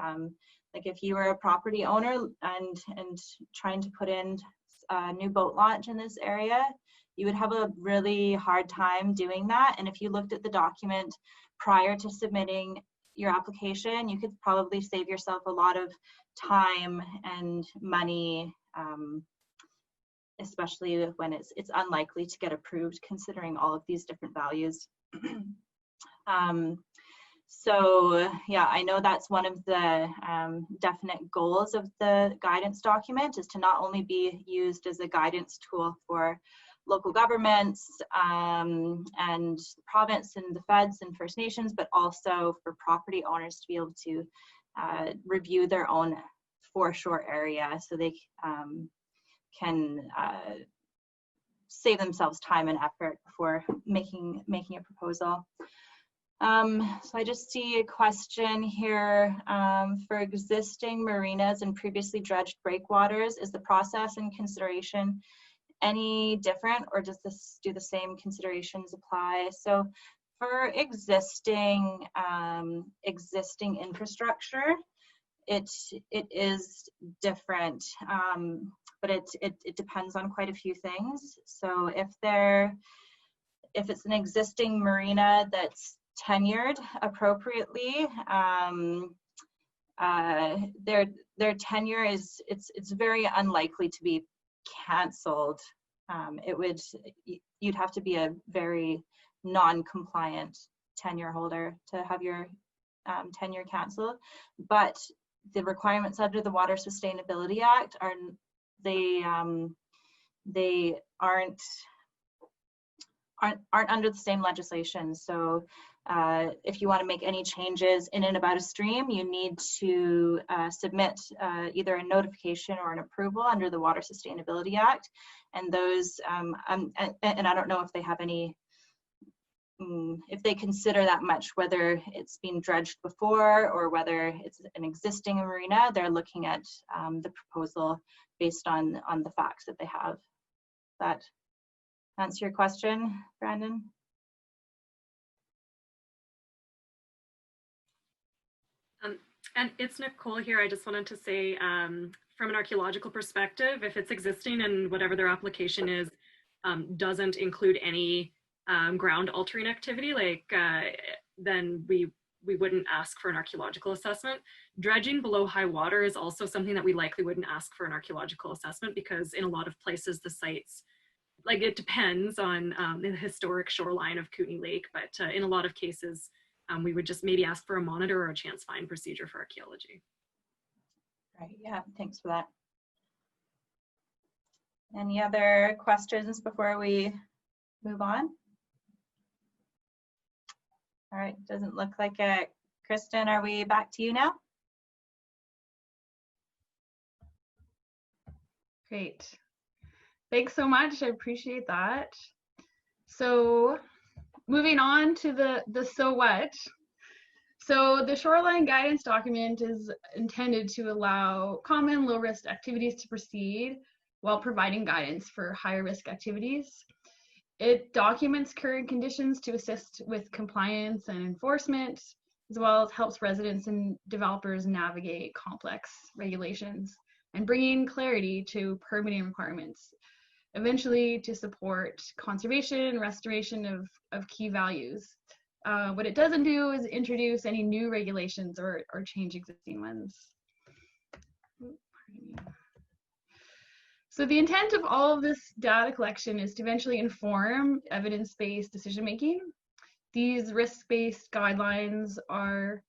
Speaker 4: Like if you were a property owner and trying to put in a new boat launch in this area, you would have a really hard time doing that. And if you looked at the document prior to submitting your application, you could probably save yourself a lot of time and money, especially when it's unlikely to get approved considering all of these different values. So yeah, I know that's one of the definite goals of the guidance document, is to not only be used as a guidance tool for local governments and the province and the feds and First Nations, but also for property owners to be able to review their own foreshore area so they can save themselves time and effort before making a proposal. So I just see a question here. For existing marinas and previously dredged breakwaters, is the process and consideration any different, or do the same considerations apply? So for existing infrastructure, it is different. but it depends on quite a few things. So if it's an existing marina that's tenured appropriately, their tenure it's very unlikely to be canceled. You'd have to be a very non-compliant tenure holder to have your tenure canceled. But the requirements under the Water Sustainability Act aren't under the same legislation. So if you want to make any changes in and about a stream, you need to submit either a notification or an approval under the Water Sustainability Act. And those, and I don't know if they have any, if they consider that much, whether it's been dredged before or whether it's an existing marina. They're looking at the proposal based on the facts that they have. That answer your question, Brandon?
Speaker 3: And it's Nicole here. I just wanted to say, from an archaeological perspective, if it's existing and whatever their application is doesn't include any ground altering activity, like then we wouldn't ask for an archaeological assessment. Dredging below high water is also something that we likely wouldn't ask for an archaeological assessment, because in a lot of places the sites, like, it depends on the historic shoreline of Kootenay Lake, but in a lot of cases we would just maybe ask for a monitor or a chance find procedure for archaeology.
Speaker 4: Right, yeah, thanks for that. Any other questions before we move on? All right, doesn't look like it. Kristen, are we back to you now?
Speaker 1: Great. Thanks so much. I appreciate that. So moving on to the so what. So the Shoreline Guidance Document is intended to allow common low-risk activities to proceed while providing guidance for higher risk activities. It documents current conditions to assist with compliance and enforcement, as well as helps residents and developers navigate complex regulations and bringing clarity to permitting requirements, eventually to support conservation and restoration of key values. What it doesn't do is introduce any new regulations or change existing ones. So the intent of all of this data collection is to eventually inform evidence-based decision-making. These risk-based guidelines are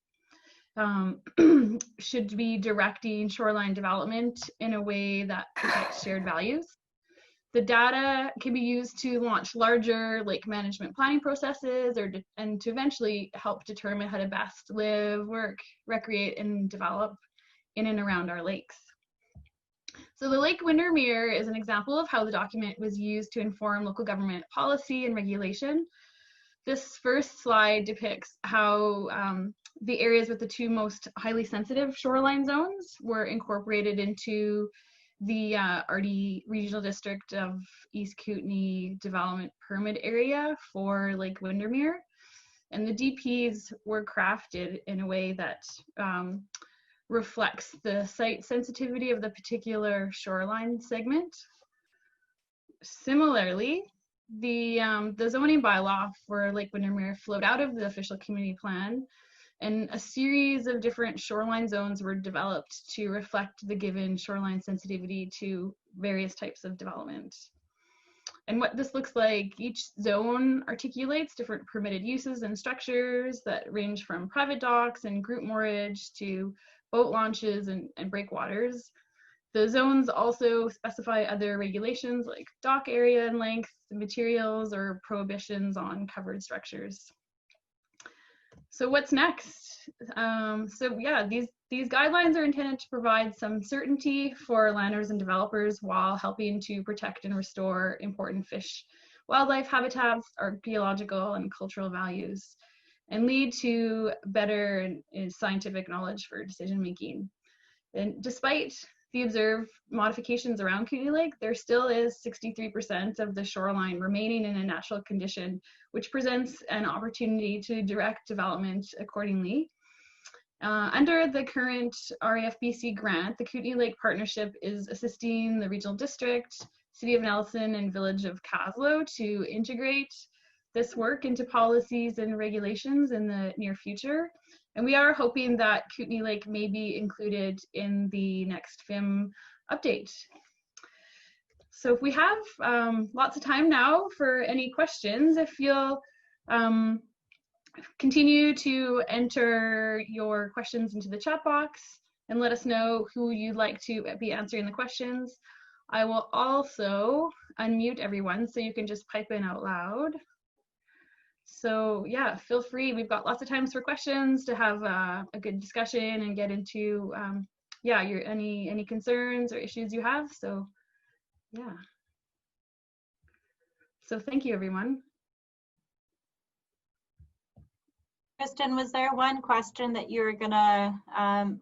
Speaker 1: should be directing shoreline development in a way that protects shared values. The data can be used to launch larger lake management planning processes and to eventually help determine how to best live, work, recreate, and develop in and around our lakes. So the Lake Windermere is an example of how the document was used to inform local government policy and regulation. This first slide depicts how the areas with the two most highly sensitive shoreline zones were incorporated into the RD Regional District of East Kootenay Development Permit Area for Lake Windermere. And the DPs were crafted in a way that reflects the site sensitivity of the particular shoreline segment. Similarly, the zoning bylaw for Lake Windermere flowed out of the official community plan, and a series of different shoreline zones were developed to reflect the given shoreline sensitivity to various types of development. And what this looks like, each zone articulates different permitted uses and structures that range from private docks and group moorage to boat launches and breakwaters. The zones also specify other regulations like dock area and length, materials, or prohibitions on covered structures. So what's next? So yeah, these guidelines are intended to provide some certainty for landowners and developers while helping to protect and restore important fish, wildlife habitats, archaeological and cultural values, and lead to better scientific knowledge for decision making. And despite the observed modifications around Kootenay Lake, there still is 63% of the shoreline remaining in a natural condition, which presents an opportunity to direct development accordingly. Under the current RAFBC grant, the Kootenay Lake Partnership is assisting the Regional District, City of Nelson, and Village of Caslow to integrate this work into policies and regulations in the near future. And we are hoping that Kootenay Lake may be included in the next FIM update. So if we have lots of time now for any questions, if you'll continue to enter your questions into the chat box and let us know who you'd like to be answering the questions. I will also unmute everyone so you can just pipe in out loud. So yeah, feel free. We've got lots of times for questions to have a good discussion and get into yeah, any concerns or issues you have. So yeah. So thank you, everyone.
Speaker 4: Kristen, was there one question that you were gonna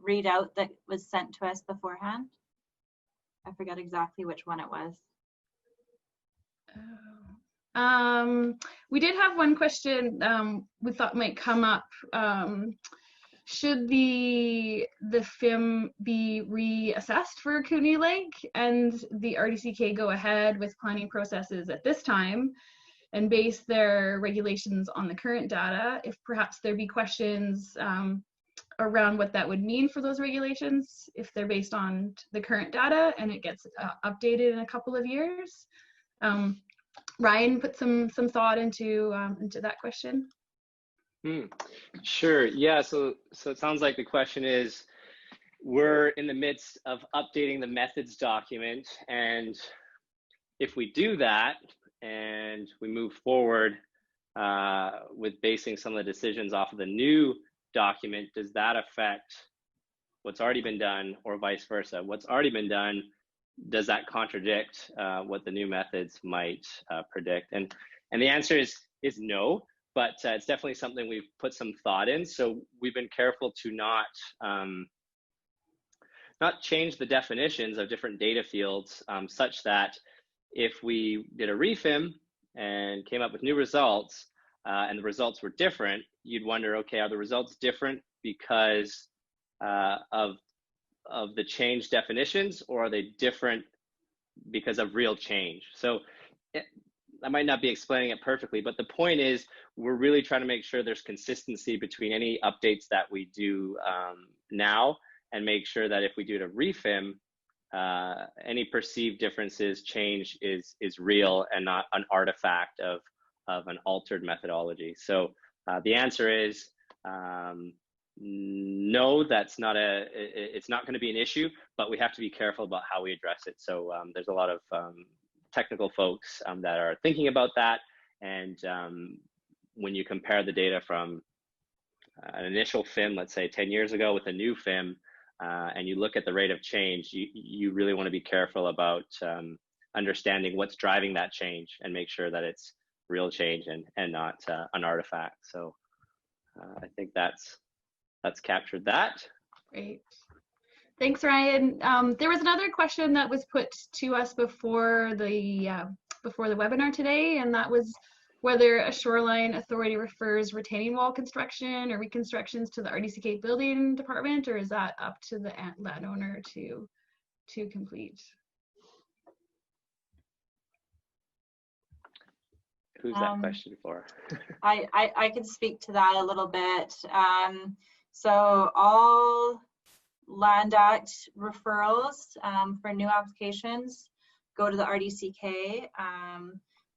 Speaker 4: read out that was sent to us beforehand? I forgot exactly which one it was.
Speaker 1: We did have one question we thought might come up. Should the FIM be reassessed for Kootenay Lake, and the RDCK go ahead with planning processes at this time and base their regulations on the current data, if perhaps there be questions around what that would mean for those regulations if they're based on the current data and it gets updated in a couple of years? Ryan put some thought into that question.
Speaker 2: Sure. Yeah. So it sounds like the question is, we're in the midst of updating the methods document, and if we do that and we move forward with basing some of the decisions off of the new document, does that affect what's already been done, or vice versa? What's already been done, does that contradict what the new methods might predict? And the answer is no, but it's definitely something we've put some thought in. So we've been careful to not change the definitions of different data fields such that if we did a refim and came up with new results and the results were different, you'd wonder, okay, are the results different because of the change definitions, or are they different because of real change? So I might not be explaining it perfectly, but the point is we're really trying to make sure there's consistency between any updates that we do now, and make sure that if we do a refim, any perceived differences change is real and not an artifact of an altered methodology. So the answer is no, it's not going to be an issue, but we have to be careful about how we address it. So there's a lot of technical folks that are thinking about that. And when you compare the data from an initial FIM, let's say 10 years ago, with a new FIM, and you look at the rate of change, you really want to be careful about understanding what's driving that change and make sure that it's real change and not an artifact. So I think that's captured that.
Speaker 1: Great. Thanks, Ryan. There was another question that was put to us before the webinar today, and that was whether a shoreline authority refers retaining wall construction or reconstructions to the RDCK building department, or is that up to the landowner to complete?
Speaker 2: Who's that question for?
Speaker 4: I can speak to that a little bit. So all Land Act referrals for new applications go to the RDCK,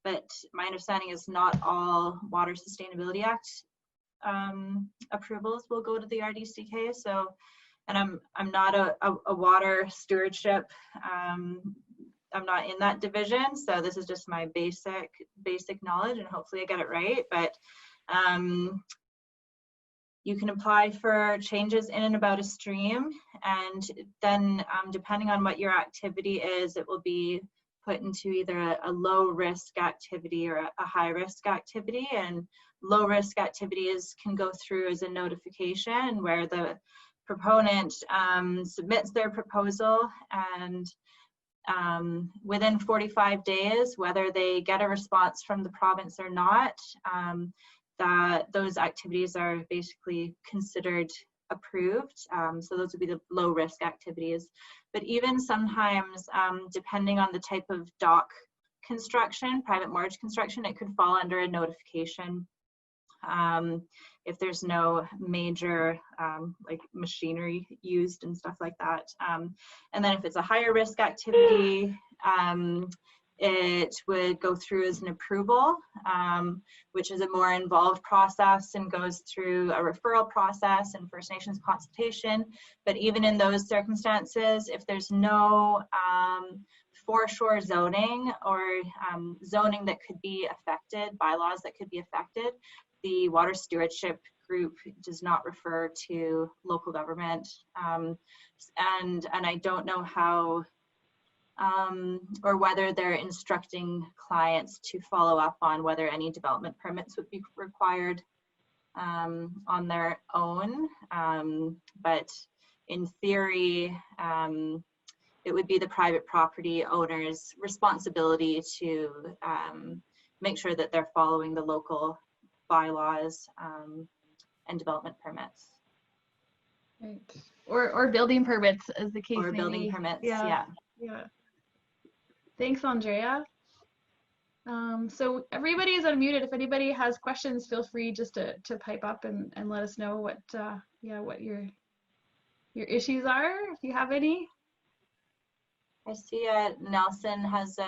Speaker 4: but my understanding is not all Water Sustainability Act approvals will go to the RDCK. So, and I'm not a water stewardship. I'm not in that division, so this is just my basic knowledge, and hopefully I get it right. But you can apply for changes in and about a stream, and then depending on what your activity is, it will be put into either a low risk activity or a high risk activity. And low risk activities can go through as a notification where the proponent submits their proposal, and within 45 days, whether they get a response from the province or not, that those activities are basically considered approved. So those would be the low risk activities. But even sometimes, depending on the type of dock construction, private moored construction, it could fall under a notification if there's no major like machinery used and stuff like that. And then if it's a higher risk activity, it would go through as an approval, which is a more involved process and goes through a referral process and First Nations consultation. But even in those circumstances, if there's no foreshore zoning or zoning that could be affected, bylaws that could be affected, the water stewardship group does not refer to local government. And I don't know how or whether they're instructing clients to follow up on whether any development permits would be required on their own. But in theory, it would be the private property owner's responsibility to make sure that they're following the local bylaws and development permits.
Speaker 1: Right. Or building permits, as the case may be.
Speaker 4: Or building permits,
Speaker 1: yeah. Thanks, Andrea. So everybody is unmuted. If anybody has questions, feel free just to pipe up and let us know what what your issues are, if you have any.
Speaker 4: I see Nelson has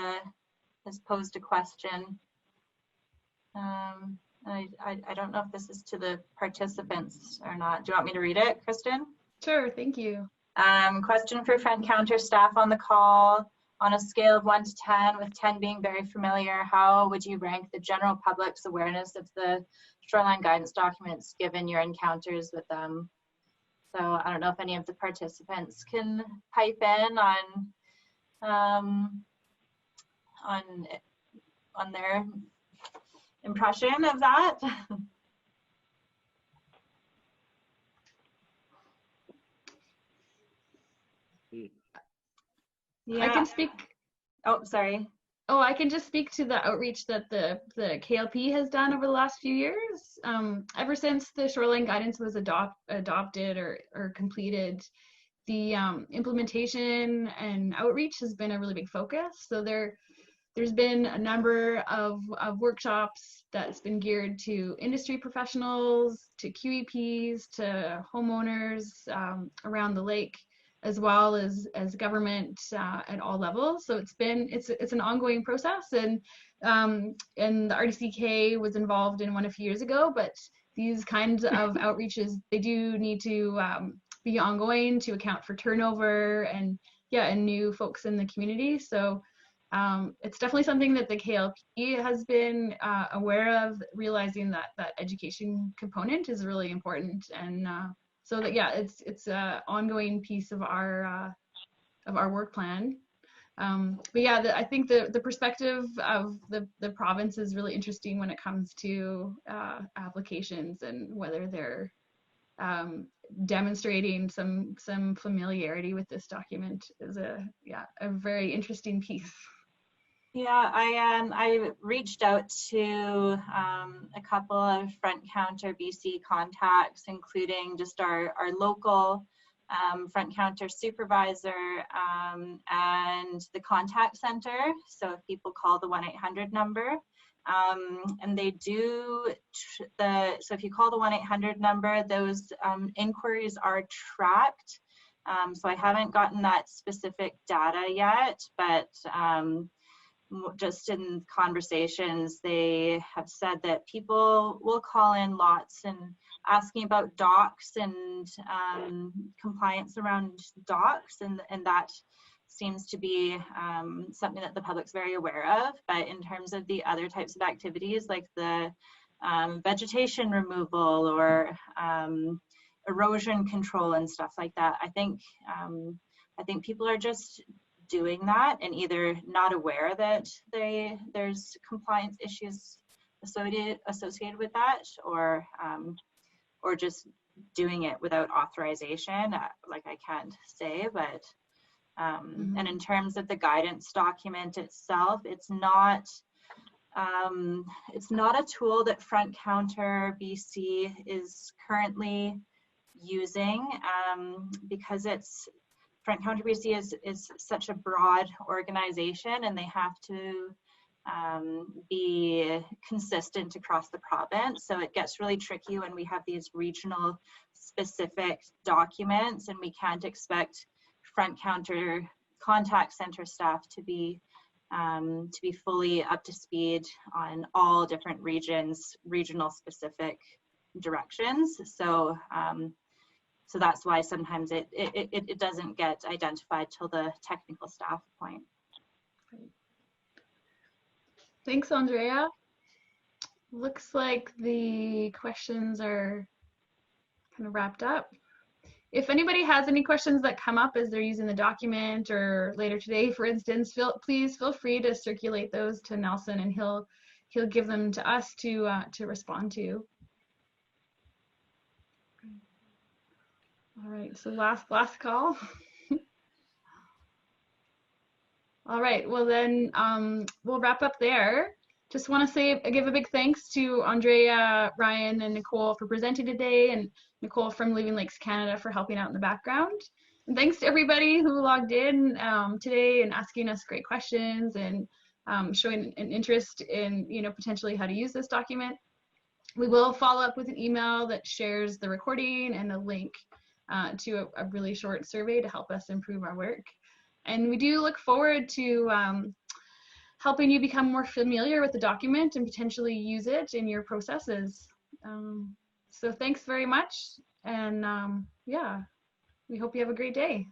Speaker 4: posed a question. I don't know if this is to the participants or not. Do you want me to read it, Kristen?
Speaker 1: Sure, thank you.
Speaker 4: Question for front counter staff on the call. On a scale of 1 to 10, with 10 being very familiar, how would you rank the general public's awareness of the Shoreline Guidance Documents given your encounters with them? So I don't know if any of the participants can pipe in on their impression of that.
Speaker 1: Yeah. I can speak.
Speaker 4: Oh, sorry.
Speaker 1: Oh, I can just speak to the outreach that the KLP has done over the last few years. Ever since the Shoreline Guidance was adopted or completed, the implementation and outreach has been a really big focus. So there's been a number of workshops that's been geared to industry professionals, to QEPs, to homeowners around the lake, as well as government at all levels. So it's an ongoing process, and the RDCK was involved in one a few years ago. But these kinds of outreaches, they do need to be ongoing to account for turnover and new folks in the community. So it's definitely something that the KLP has been aware of, realizing that education component is really important, and so that it's an ongoing piece of our work plan. But I think the perspective of the province is really interesting when it comes to applications and whether they're demonstrating some familiarity with this document is a very interesting piece.
Speaker 4: Yeah, I reached out to a couple of front counter BC contacts, including just our local front counter supervisor and the contact center. So if people call the 1-800 number, and they do so if you call the 1-800 number, those inquiries are tracked. So I haven't gotten that specific data yet, but just in conversations, they have said that people will call in lots and asking about docks and compliance around docks, and that seems to be something that the public's very aware of. But in terms of the other types of activities, like the vegetation removal or erosion control and stuff like that, I think people are just doing that and either not aware that there's compliance issues associated with that, or just doing it without authorization. Like, I can't say, but and in terms of the guidance document itself, it's not a tool that Front Counter BC is currently using, because Front County BC is such a broad organization, and they have to be consistent across the province. So it gets really tricky when we have these regional specific documents, and we can't expect front counter contact center staff to be fully up to speed on all different regional specific directions. So so that's why sometimes it doesn't get identified till the technical staff point.
Speaker 1: Thanks, Andrea. Looks like the questions are kind of wrapped up. If anybody has any questions that come up as they're using the document or later today, for instance, please feel free to circulate those to Nelson, and he'll give them to us to respond to. All right, so last call. All right, well then we'll wrap up there. Just want to give a big thanks to Andrea, Ryan, and Nicole for presenting today, and Nicole from Living Lakes Canada for helping out in the background. And thanks to everybody who logged in today and asking us great questions and showing an interest in, potentially how to use this document. We will follow up with an email that shares the recording and a link to a really short survey to help us improve our work. And we do look forward to helping you become more familiar with the document and potentially use it in your processes. So thanks very much. And yeah, we hope you have a great day.